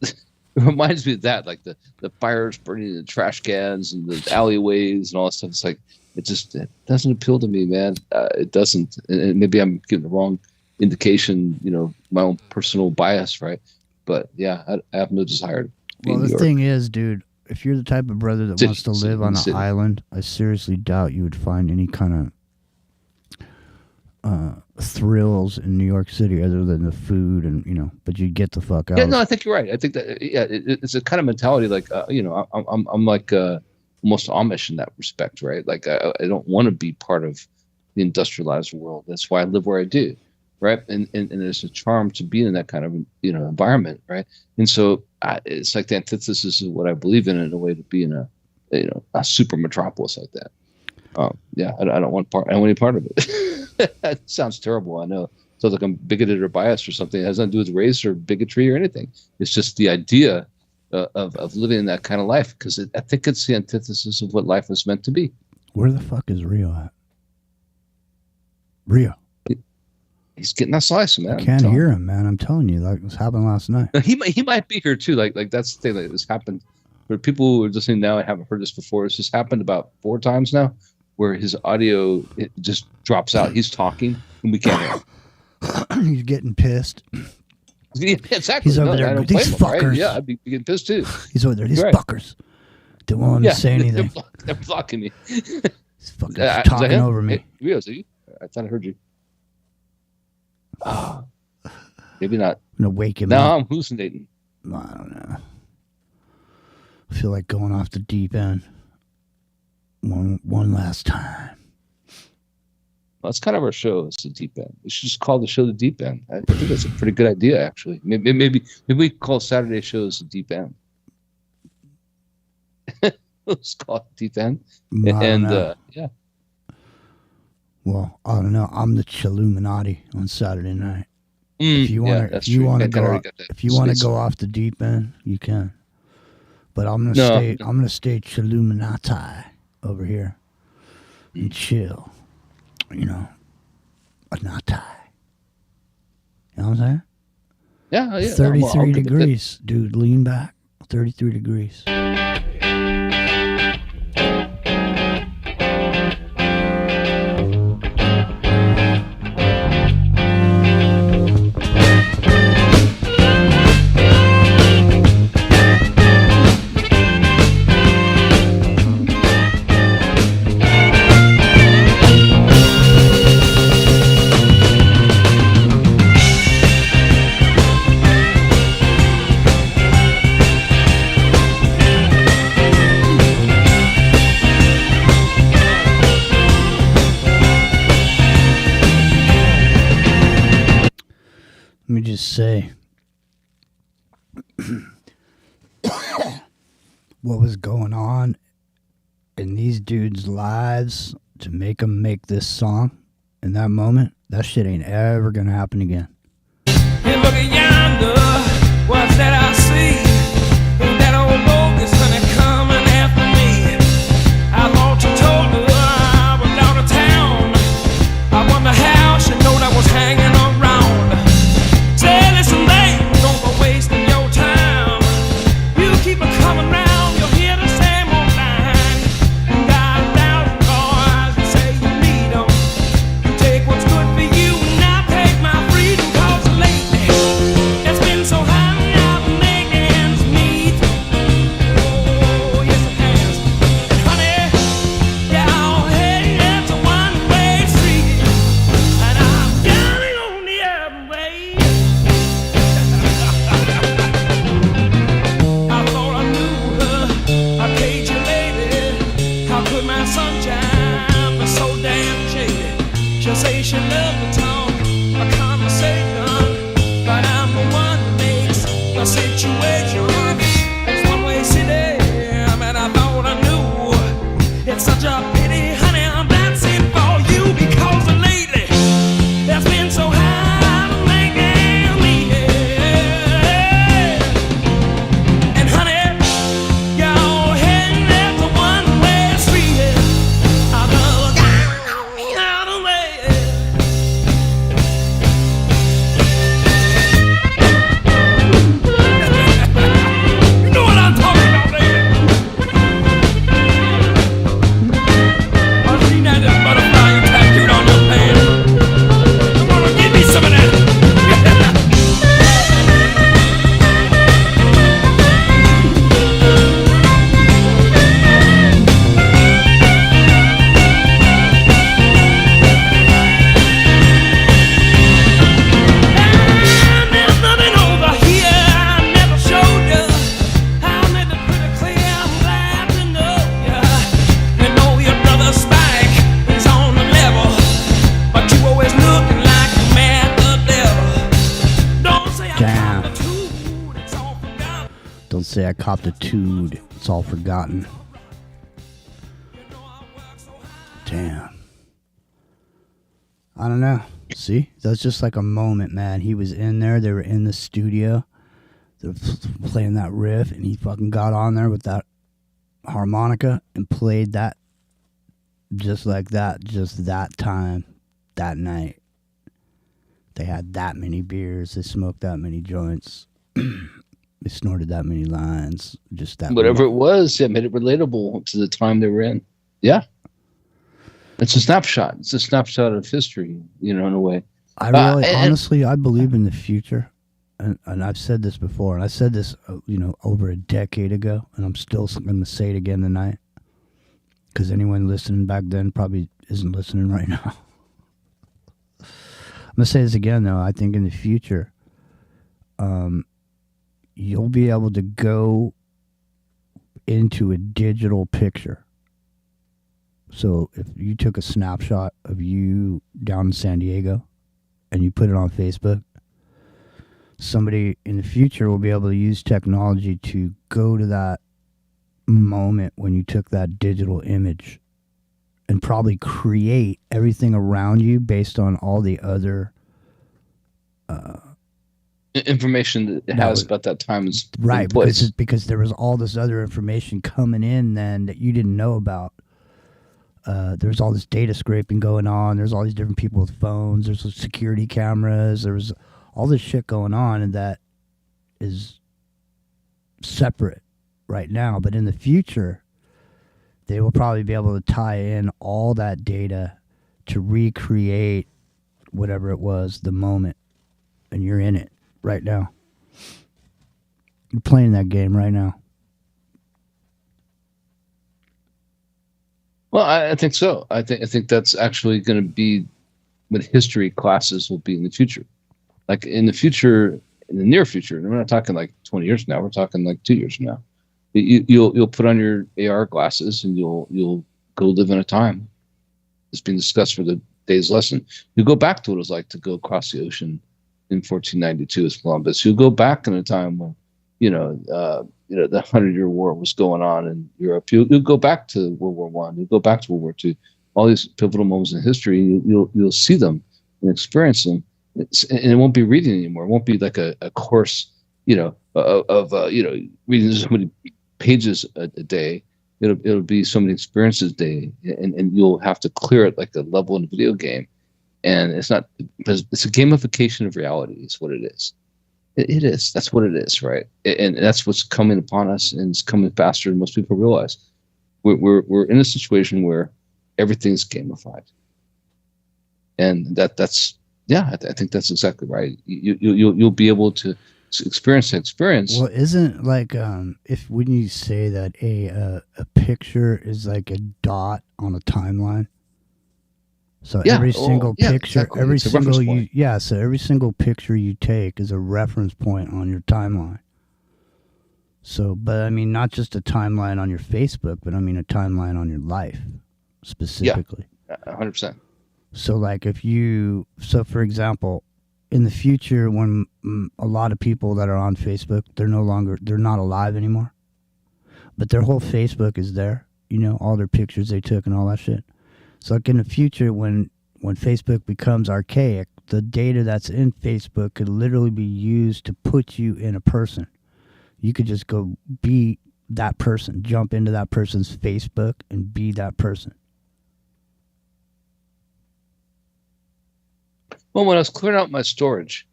it reminds me of that, like the fires burning the trash cans and the alleyways and all that stuff. It's like it doesn't appeal to me, man. It doesn't, and maybe I'm giving the wrong indication. My own personal bias, right? But yeah, I have no desire to be in New York. Thing is, dude, if you're the type of brother that wants to live on an island, I seriously doubt you would find any kind of thrills in New York City other than the food and but you get the fuck out. Yeah, no, I think you're right. I think that it's a kind of mentality I'm like almost Amish in that respect, right? Like I don't want to be part of the industrialized world. That's why I live where I do, right? And there's a charm to being in that kind of environment, right? And so it's like the antithesis of what I believe in a way to be in a super metropolis like that. Yeah, I don't want any part of it. That sounds terrible. I know. It sounds like I'm bigoted or biased or something. It has nothing to do with race or bigotry or anything. It's just the idea of living in that kind of life, because I think it's the antithesis of what life is meant to be. Where the fuck is Rio at? Rio. He's getting that slice, man. I can't hear him, man. I'm telling you, like this happened last night. He might be here too. Like that's the thing. Like this happened. For people who are listening now and haven't heard this before, it's just happened about 4 times now, where his audio it just drops out. He's talking and we can't hear him. He's getting pissed. Yeah, exactly. He's over there. These fuckers. Right? Yeah, I'd be getting pissed too. He's over there. These fuckers. They won't let me say anything. They're blocking me. These fuckers talking over me. Hey, Rio, is it you? I thought I heard you. Maybe not. I'm gonna wake him up. No, I'm hallucinating. I don't know. I feel like going off the deep end. One last time. Well, that's kind of our show. It's the deep end. We should just call the show the deep end. I think that's a pretty good idea, actually. Maybe we call Saturday shows the deep end. Let's call it deep end. Yeah. Well, I don't know. I'm the chilluminatti on Saturday night. If you want to go off the deep end, you can. But I'm gonna stay chilluminati over here and chill. A nati. You know what I'm saying? Yeah, yeah. 33 degrees, dude. Lean back. 33 degrees. Let me just say what was going on in these dudes' lives to make them make this song in that moment. That shit ain't ever gonna happen again. Hey, look at yonder, what's that I see? That old bogus honey coming after me. I thought you told her I was out of town. I wonder how she know that was hanging around. Say, listen, babe, don't go wasting your time. You keep her coming round, you'll hear the same old line. You got 1,000 cars, you say you need them. You take what's good for you, and I'll take my freedom. Cause lately, it's been so hot, I've been making ends meet. Oh, yes it has. And honey, y'all headed to one-way street. And I'm counting on the other way. I thought I knew her, I paid you lady. How could my sunshine be so damn shady? She'll say she loved to talk, a conversation, but I'm the one that makes the situation. It's one-way city, and I thought I knew. It's such a pity, honey, that's it for you. Because lately, it's been so hard to make ends meet. And honey, y'all heading at the one-way street. I know out of the way. You know what I'm talking about, lady. I've seen that butterfly you tattooed on your pants. Come on, give me some of that. There's nothing over here I never showed you. I made it pretty clear, I'm glad to know ya. You know your brother Spike is on the level, but you always looking like you mad the devil. Don't say I Damn. caught the two, it's all forgotten. Don't say I copped a tood. It's all forgotten. Damn. I don't know. See? That's just like a moment, man. He was in there. They were in the studio. They were playing that riff, and he fucking got on there with that harmonica and played that just like that, just that time, that night. They had that many beers. They smoked that many joints. They snorted that many lines. Just that. Whatever it was, it made it relatable to the time they were in. Yeah. It's a snapshot. It's a snapshot of history, in a way. I really, honestly, I believe in the future. And I've said this before. And I said this, over a decade ago. And I'm still going to say it again tonight. Because anyone listening back then probably isn't listening right now. I'm going to say this again, though. I think in the future, you'll be able to go into a digital picture. So if you took a snapshot of you down in San Diego and you put it on Facebook, somebody in the future will be able to use technology to go to that moment when you took that digital image and probably create everything around you based on all the other information that it has about that time is right, because there was all this other information coming in then that you didn't know about. There's all this data scraping going on. There's all these different people with phones. There's security cameras. There was all this shit going on, and that is separate right now. But in the future, they will probably be able to tie in all that data to recreate whatever it was, the moment, and you're in it right now. You're playing that game right now. Well, I think so. I think that's actually going to be what history classes will be in the future. Like in the future, in the near future, and we're not talking like 20 years from now. We're talking like 2 years from now. You'll put on your AR glasses and you'll go live in a time that's being discussed for the day's lesson. You go back to what it was like to go across the ocean in 1492 as Columbus. You'll go back in a time when the 100-Year War was going on in Europe. You'll go back to World War One. You'll go back to World War Two. All these pivotal moments in history, you'll see them and experience them. And it won't be reading anymore. It won't be like a course, of reading so many pages a day. It'll be so many experiences a day, and you'll have to clear it like a level in a video game. And it's not, because it's a gamification of reality. Is what it is. It is. That's what it is, right? And that's what's coming upon us, and it's coming faster than most people realize. We're in a situation where everything's gamified, and that's I think that's exactly right. You'll be able to experience that experience. Well, isn't like if when you say that a picture is like a dot on a timeline. So every single picture, exactly. every It's a single reference point. so every single picture you take is a reference point on your timeline. So, but I mean, not just a timeline on your Facebook, but I mean a timeline on your life specifically. Yeah, 100%. So, like so for example, in the future, when a lot of people that are on Facebook, they're not alive anymore, but their whole Facebook is there. All their pictures they took and all that shit. So like in the future, when Facebook becomes archaic, the data that's in Facebook could literally be used to put you in a person. You could just go be that person, jump into that person's Facebook and be that person. Well, when I was clearing out my storage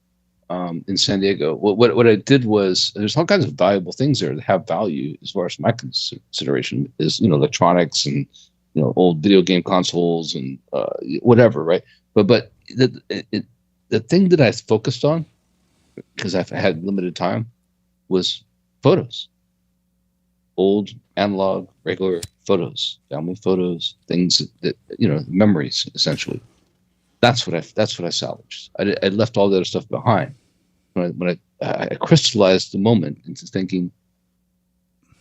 in San Diego, what I did was, there's all kinds of valuable things there that have value as far as my consideration is, electronics and old video game consoles and whatever, right? But the thing that I focused on, because I've had limited time, was photos. Old, analog, regular photos, family photos, things that memories, essentially. That's what I salvaged. I left all the other stuff behind. When I crystallized the moment into thinking,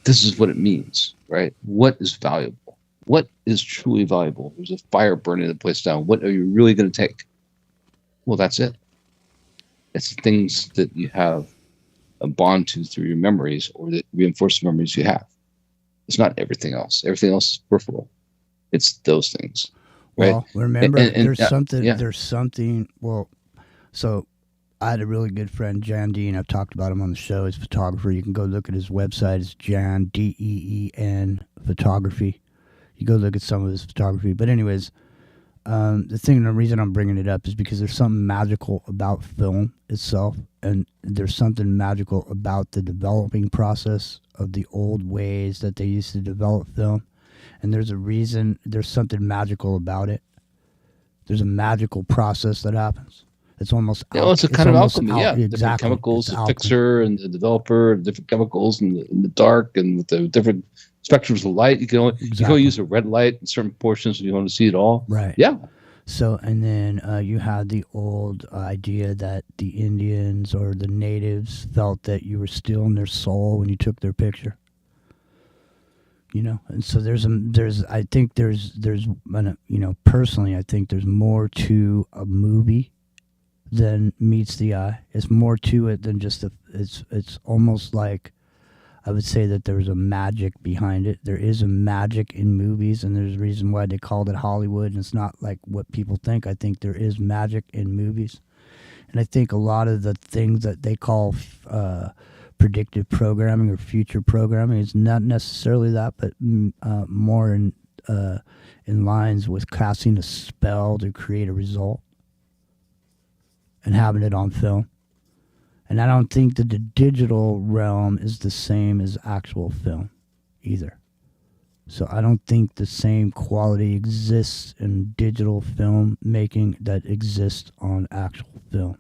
this is what it means, right? What is valuable? What is truly valuable? There's a fire burning the place down. What are you really going to take? Well, that's it. It's things that you have a bond to through your memories, or that reinforce the memories you have. It's not everything else. Everything else is peripheral. It's those things. Right? Well, remember, there's something. Yeah. There's something. Well, so I had a really good friend, Jan Dean. I've talked about him on the show. He's a photographer. You can go look at his website. It's Jan Deen Photography. You go look at some of his photography. But anyways, the reason I'm bringing it up is because there's something magical about film itself, and there's something magical about the developing process of the old ways that they used to develop film. And there's something magical about it. There's a magical process that happens. It's almost it's a kind of alchemy, exactly. Different chemicals, It's the alchemy. fixer and the developer, different chemicals in the dark, and with the different spectrums of light. You can only use a red light in certain portions if you want to see it all. Right. Yeah. So, and then you had the old idea that the Indians or the natives felt that you were stealing their soul when you took their picture. And so I think there's personally, I think there's more to a movie than meets the eye. It's more to it than just it's almost like, I would say that there's a magic behind it. There is a magic in movies, and there's a reason why they called it Hollywood, and it's not like what people think. I think there is magic in movies. And I think a lot of the things that they call predictive programming or future programming is not necessarily that, but more in lines with casting a spell to create a result and having it on film. And I don't think that the digital realm is the same as actual film either. So I don't think the same quality exists in digital film making that exists on actual film.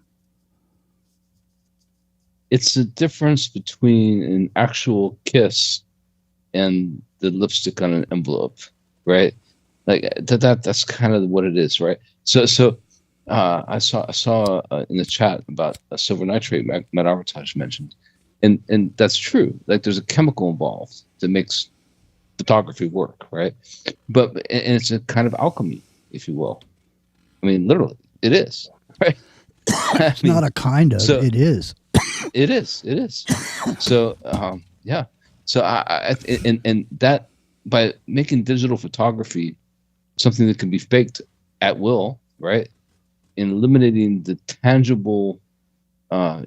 It's the difference between an actual kiss and the lipstick on an envelope, right? Like that's kind of what it is, right? So I saw in the chat about a silver nitrate Matt Armitage mentioned, and that's true. Like there's a chemical involved that makes photography work, right? But and it's a kind of alchemy, if you will. I mean, literally, it is, right? It's not a kind of. It is. It is. So yeah. So I and that by making digital photography something that can be faked at will, right? And eliminating the tangible,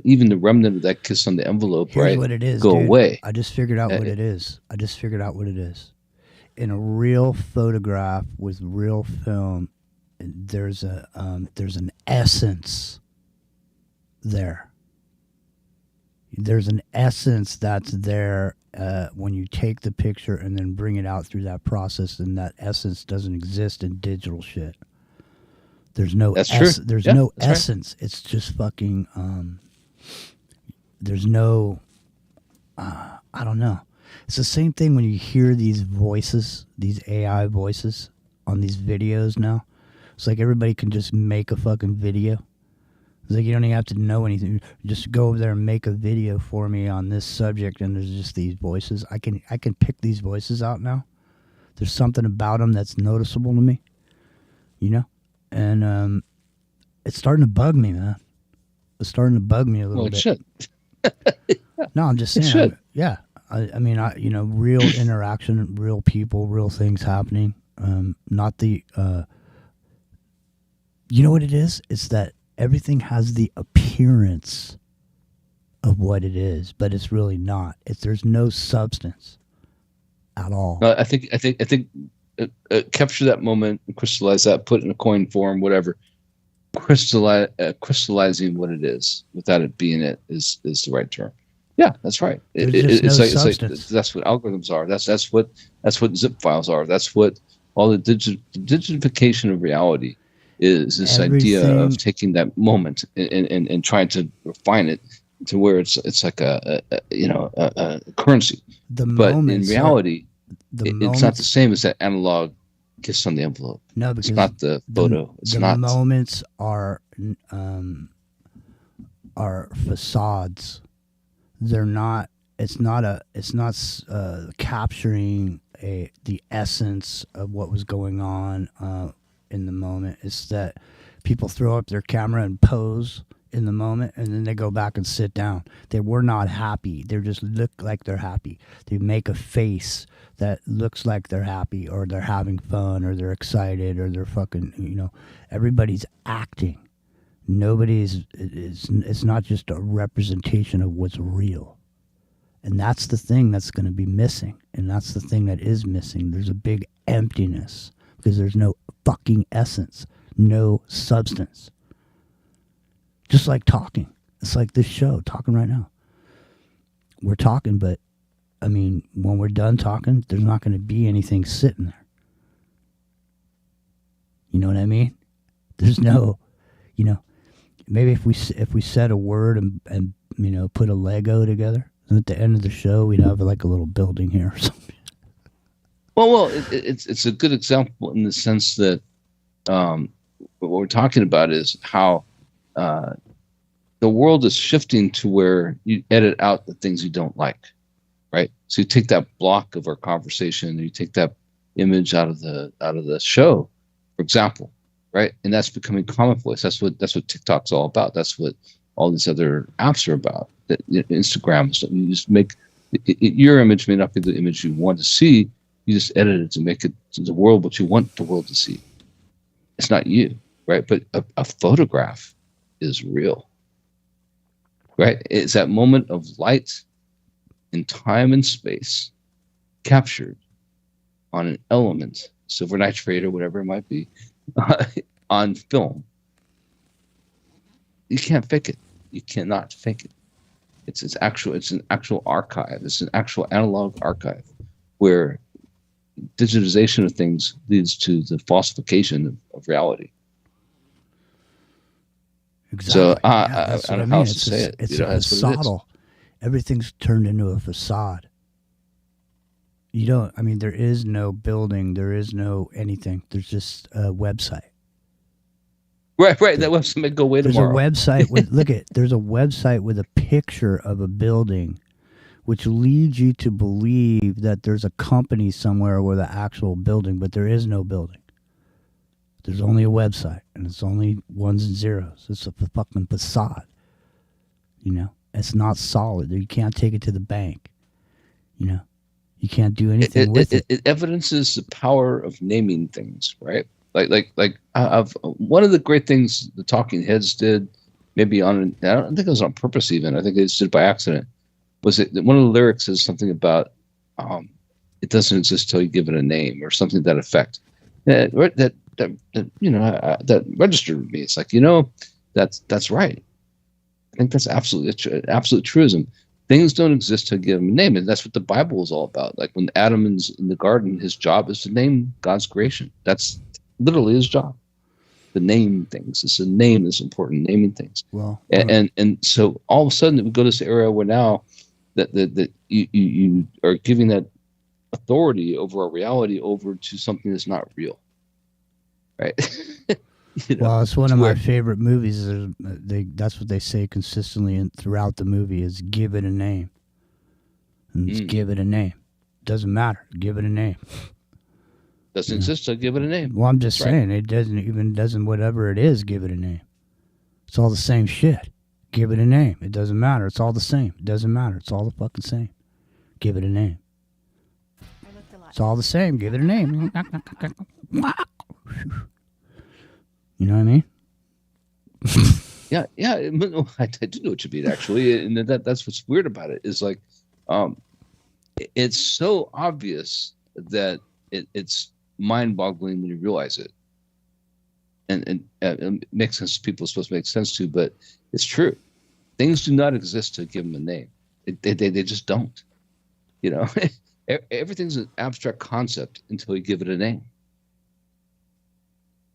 even the remnant of that kiss on the envelope, Here's right? what it is, Go dude. away. I just figured out what it is. In a real photograph with real film, there's an essence there. There's an essence that's there when you take the picture and then bring it out through that process, and that essence doesn't exist in digital shit. There's no there's no essence. Right. It's just fucking there's no I don't know. It's the same thing when you hear these voices, these AI voices on these videos now. It's like everybody can just make a fucking video. It's like you don't even have to know anything. Just go over there and make a video for me on this subject, and there's just these voices. I can pick these voices out now. There's something about them that's noticeable to me, you know? And it's starting to bug me, man. It's starting to bug me a little bit. Should. No, I'm just saying. Yeah. I mean, real interaction, real people, real things happening. Not the, you know what it is? It's that everything has the appearance of what it is, but it's really not. There's no substance at all. I think capture that moment, crystallize that, put it in a coin form, whatever. Crystallizing what it is without it being it is the right term. Yeah, that's right. It's like that's what algorithms are. That's what zip files are. That's what all the digitification of reality is. This idea of taking that moment and trying to refine it to where it's like a currency. But in reality, it's not the same as that analog kiss on the envelope. No, because it's not the photo. The moments are facades. They're not. It's not capturing the essence of what was going on in the moment. It's that people throw up their camera and pose in the moment, and then they go back and sit down. They were not happy. They just look like they're happy. They make a face that looks like they're happy, or they're having fun, or they're excited, or they're fucking, everybody's acting. It's not just a representation of what's real. And that's the thing that's going to be missing. And that's the thing that is missing. There's a big emptiness because there's no fucking essence, no substance. Just like talking. It's like this show, talking right now. We're talking, but I mean, when we're done talking, there's not going to be anything sitting there. You know what I mean? There's no, maybe if we said a word and put a Lego together, and at the end of the show, we'd have like a little building here or something. Well, it's a good example in the sense that what we're talking about is how the world is shifting to where you edit out the things you don't like, right? So you take that block of our conversation, you take that image out of the show, for example, right? And that's becoming commonplace. That's what TikTok's all about. That's what all these other apps are about. That Instagram, so you just make your image may not be the image you want to see. You just edit it to make it to the world what you want the world to see. It's not you, right? But a photograph is real, right? It's that moment of light in time and space captured on an element, silver nitrate or whatever it might be, on film. You can't fake it. You cannot fake it. It's an actual archive. It's an actual analog archive where digitization of things leads to the falsification of reality. Exactly. So Yeah, I don't know how else to say it. It's You know, a that's what it is. facade. Everything's turned into a facade. You don't. I mean, there is no building. There is no anything. There's just a website. Right. That website may go away There's tomorrow. a website with there's a website with a picture of a building, which leads you to believe that there's a company somewhere with an actual building, but there is no building. There's only a website, and it's only ones and zeros. It's a fucking facade. You know, it's not solid. You can't take it to the bank. You know, you can't do anything with it. It evidences the power of naming things, right? Like I've one of the great things the Talking Heads did, maybe I don't think it was on purpose even. I think they just did it by accident. Was it one of the lyrics is something about it doesn't exist till you give it a name or something to that effect. That you know that registered with me. It's like, you know, that's right. I think that's absolute truism. Things don't exist to give them a name, and that's what the Bible is all about. Like when Adam is in the garden, his job is to name God's creation. That's literally his job. To name things. It's a name that's important. Naming things. Well, and so all of a sudden we go to this area where now that you are giving that authority over our reality over to something that's not real. Right. You know, well, it's one of my favorite movies. That's what they say consistently and throughout the movie is give it a name. And it's give it a name. Doesn't matter. Give it a name. Doesn't exist, so give it a name. Well, I'm just saying it doesn't whatever it is, give it a name. It's all the same shit. Give it a name. It doesn't matter. It's all the same. It doesn't matter. It's all the fucking same. Give it a name. It's all the same. Give it a name. You know what I mean? Yeah. I do know what you mean, actually, and that's what's weird about it is like, it's so obvious that it's mind-boggling when you realize it, and it makes sense. People are supposed to make sense to, but it's true. Things do not exist to give them a name. They just don't. You know, everything's an abstract concept until you give it a name.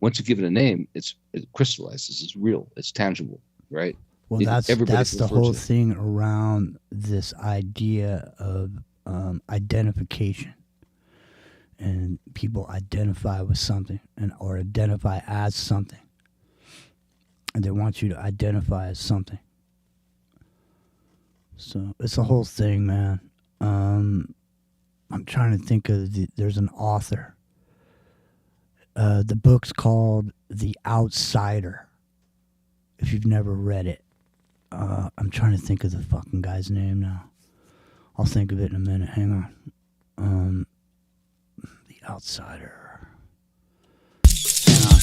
Once you give it a name, it crystallizes. It's real. It's tangible, right? Well, that's the whole thing around this idea of identification, and people identify with something or identify as something, and they want you to identify as something. So it's a whole thing, man. I'm trying to think of there's an author. The book's called The Outsider. If you've never read it, I'm trying to think of the fucking guy's name now. I'll think of it in a minute. Hang on. The Outsider. Hang on.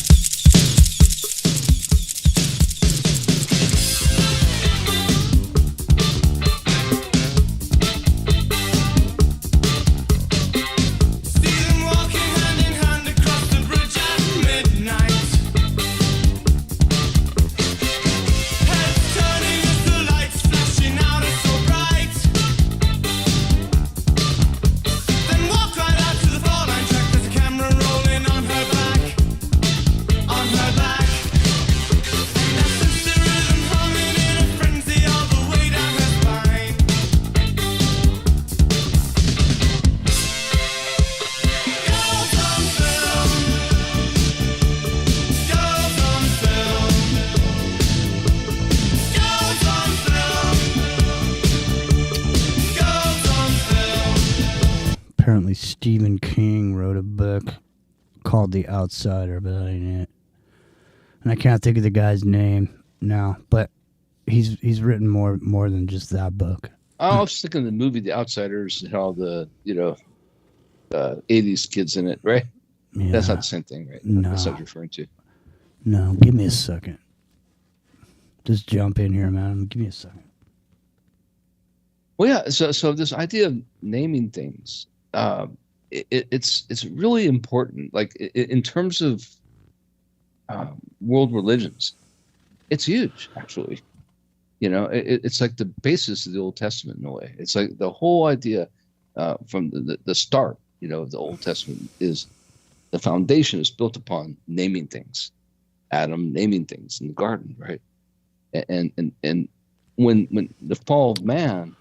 Apparently Stephen King wrote a book called The Outsider, but that ain't it. And I can't think of the guy's name now, but he's written more than just that book. I was thinking of the movie The Outsiders and all the 80s kids in it, right? Yeah. That's not the same thing, right? No. That's what you're referring to. No, give me a second. Just jump in here, man. Give me a second. Well, yeah. So this idea of naming things, it's really important. Like in terms of world religions, it's huge, actually. It's like the basis of the Old Testament in a way. It's like the whole idea from the start, of the Old Testament is the foundation is built upon naming things. Adam naming things in the garden, right? And when the fall of man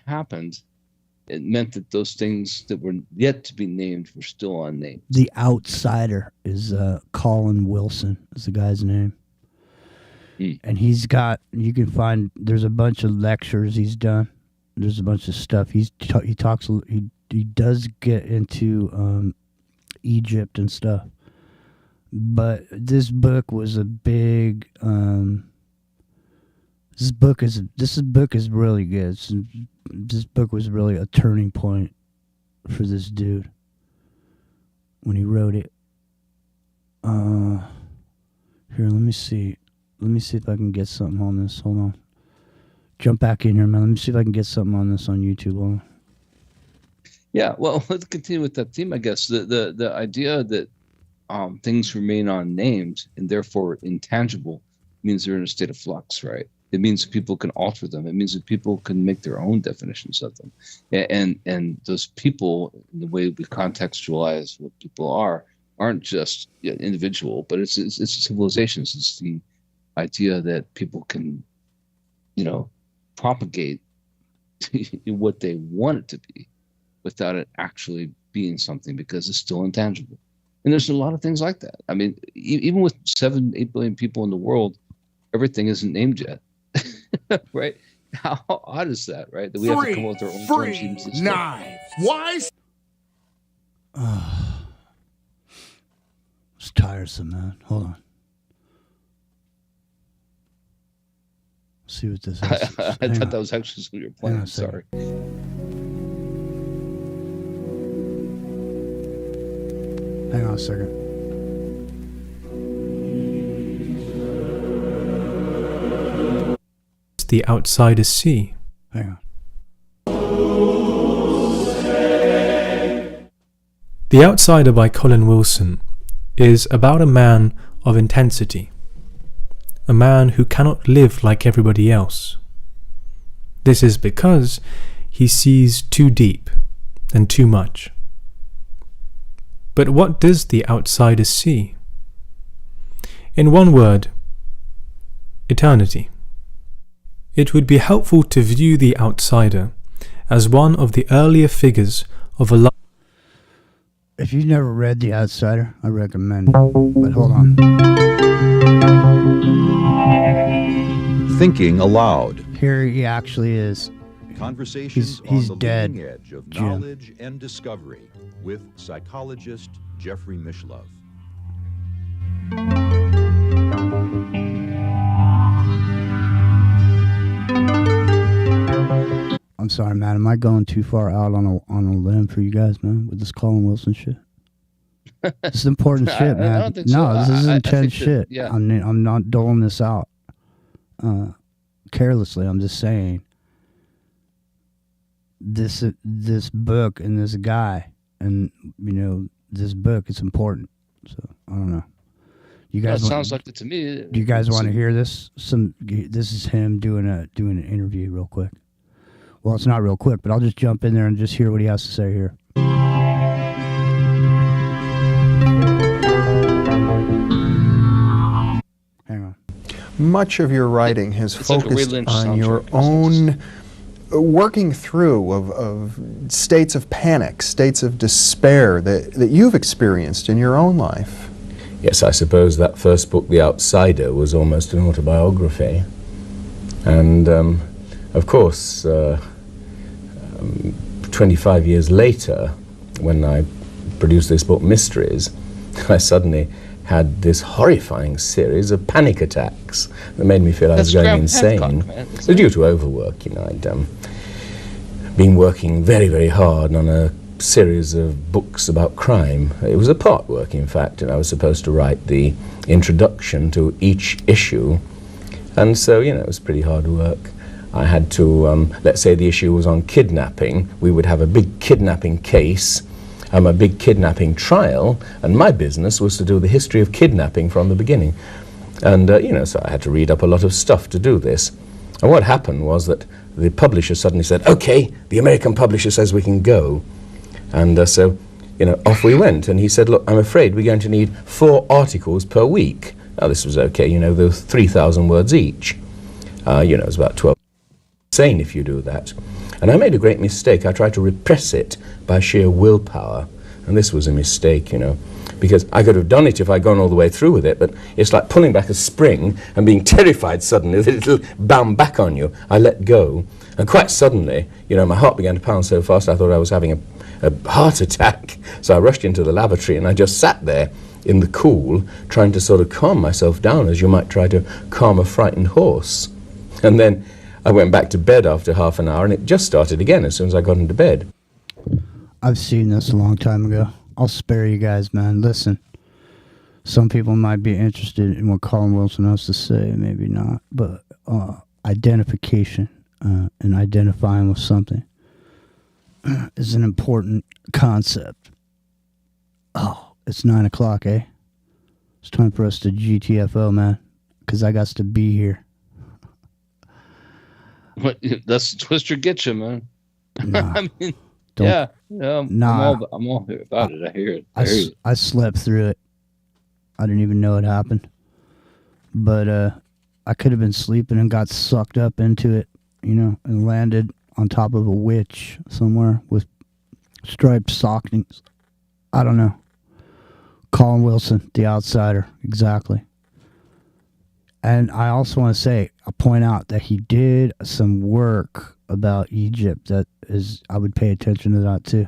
happened, it meant that those things that were yet to be named were still unnamed. The Outsider is Colin Wilson is the guy's name. And you can find, there's a bunch of lectures he's done. There's a bunch of stuff. He does get into Egypt and stuff. But this book was a big, this book is really good. This book was really a turning point for this dude when he wrote it. Here, let me see. Let me see if I can get something on this. Hold on. Jump back in here, man. Let me see if I can get something on this on YouTube. Hold on. Yeah, well, let's continue with that theme, I guess. The idea that things remain unnamed and therefore intangible means they're in a state of flux, right? It means that people can alter them. It means that people can make their own definitions of them. And those people, the way we contextualize what people aren't just individual, but it's civilizations. It's the idea that people can, propagate what they want it to be without it actually being something because it's still intangible. And there's a lot of things like that. I mean, even with 7-8 billion people in the world, everything isn't named yet. Right? How odd is that, right? That we have to come up with our own terms. Knives. Why? It's tiresome, man. Hold on. See what this is. I thought that was actually what you were playing. I'm sorry. Hang on a second. The Outsiders See. Hang on. The Outsider by Colin Wilson is about a man of intensity. A man who cannot live like everybody else. This is because he sees too deep and too much. But what does the outsider see? In one word, eternity. It would be helpful to view the outsider as one of the earlier figures of a life. If you've never read The Outsider, I recommend it. But hold on. Thinking aloud. Here he actually is. Conversations he's on the dead. leading edge of Jim. knowledge and discovery with psychologist Jeffrey Mishlove. I'm sorry, man. Am I going too far out on a limb for you guys, man, with this Colin Wilson shit? This is important shit, man. I don't think so. This is intense shit. Yeah. I'm not doling this out carelessly. I'm just saying this book and this guy and this book is important. So I don't know. You guys sounds like it to me. Do you guys want to hear this? This is him doing an interview real quick. Well, it's not real quick, but I'll just jump in there and just hear what he has to say here. Hang on. Much of your writing has focused on your own working through of states of panic, states of despair that you've experienced in your own life. Yes, I suppose that first book, The Outsider, was almost an autobiography. And, of course, 25 years later, when I produced this book, Mysteries, I suddenly had this horrifying series of panic attacks that made me feel I was going insane. Due to overwork, I'd been working very, very hard on a series of books about crime. It was a part work, in fact, and I was supposed to write the introduction to each issue. And so, it was pretty hard work. I had to, let's say the issue was on kidnapping. We would have a big kidnapping case, a big kidnapping trial, and my business was to do the history of kidnapping from the beginning. And, so I had to read up a lot of stuff to do this. And what happened was that the publisher suddenly said, okay, the American publisher says we can go. And so, off we went. And he said, look, I'm afraid we're going to need 4 articles per week. Now, this was okay, there were 3,000 words each. It was about 12. Insane if you do that. And I made a great mistake. I tried to repress it by sheer willpower. And this was a mistake, because I could have done it if I'd gone all the way through with it, but it's like pulling back a spring and being terrified suddenly that it'll bound back on you. I let go, and quite suddenly, my heart began to pound so fast I thought I was having a heart attack. So I rushed into the lavatory and I just sat there in the cool, trying to sort of calm myself down as you might try to calm a frightened horse. And then I went back to bed after half an hour, and it just started again as soon as I got into bed. I've seen this a long time ago. I'll spare you guys, man. Listen, some people might be interested in what Colin Wilson has to say, maybe not. But identification and identifying with something is an important concept. Oh, it's 9 o'clock, eh? It's time for us to GTFO, man, because I got to be here. What? That's the twister get you, man. Nah, I mean, don't, nah. I'm all here about it. I hear it. I slept through it. I didn't even know it happened. But I could have been sleeping and got sucked up into it, and landed on top of a witch somewhere with striped stockings. I don't know. Colin Wilson, the outsider, exactly. And I also want to point out that he did some work about Egypt that is, I would pay attention to that too.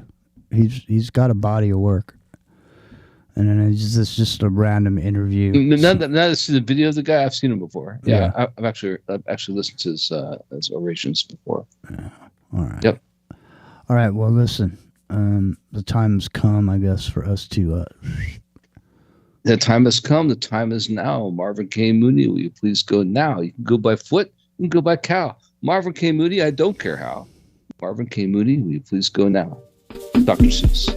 He's got a body of work. And then it's just a random interview. Now that I've seen the video of the guy, I've seen him before. Yeah. I've actually listened to his orations before. Yeah. All right. Yep. All right. Well, listen, the time has come, I guess, for us to... The time has come. The time is now. Marvin K. Mooney, will you please go now? You can go by foot. You can go by cow. Marvin K. Mooney, I don't care how. Marvin K. Mooney, will you please go now? Dr. Seuss.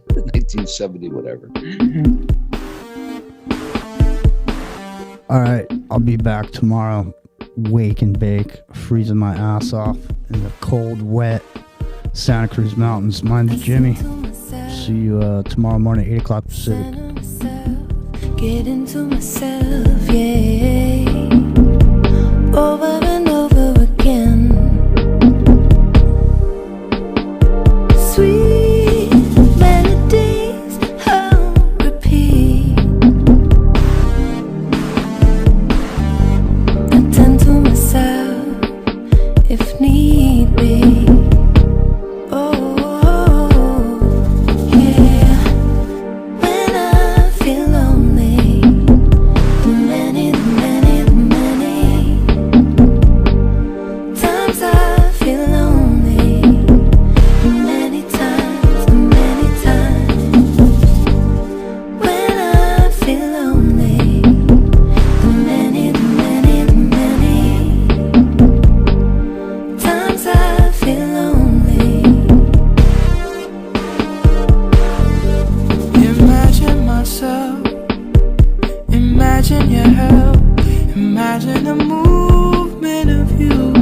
1970, whatever. All right. I'll be back tomorrow. Wake and bake. Freezing my ass off in the cold, wet Santa Cruz Mountains. Mine's Jimmy. See you tomorrow morning, 8 o'clock Pacific. Get into myself, yeah. Over and over again. Sweet melodies on repeat. Attend to myself if need be. Imagine your help, imagine the movement of you,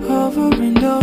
over and over.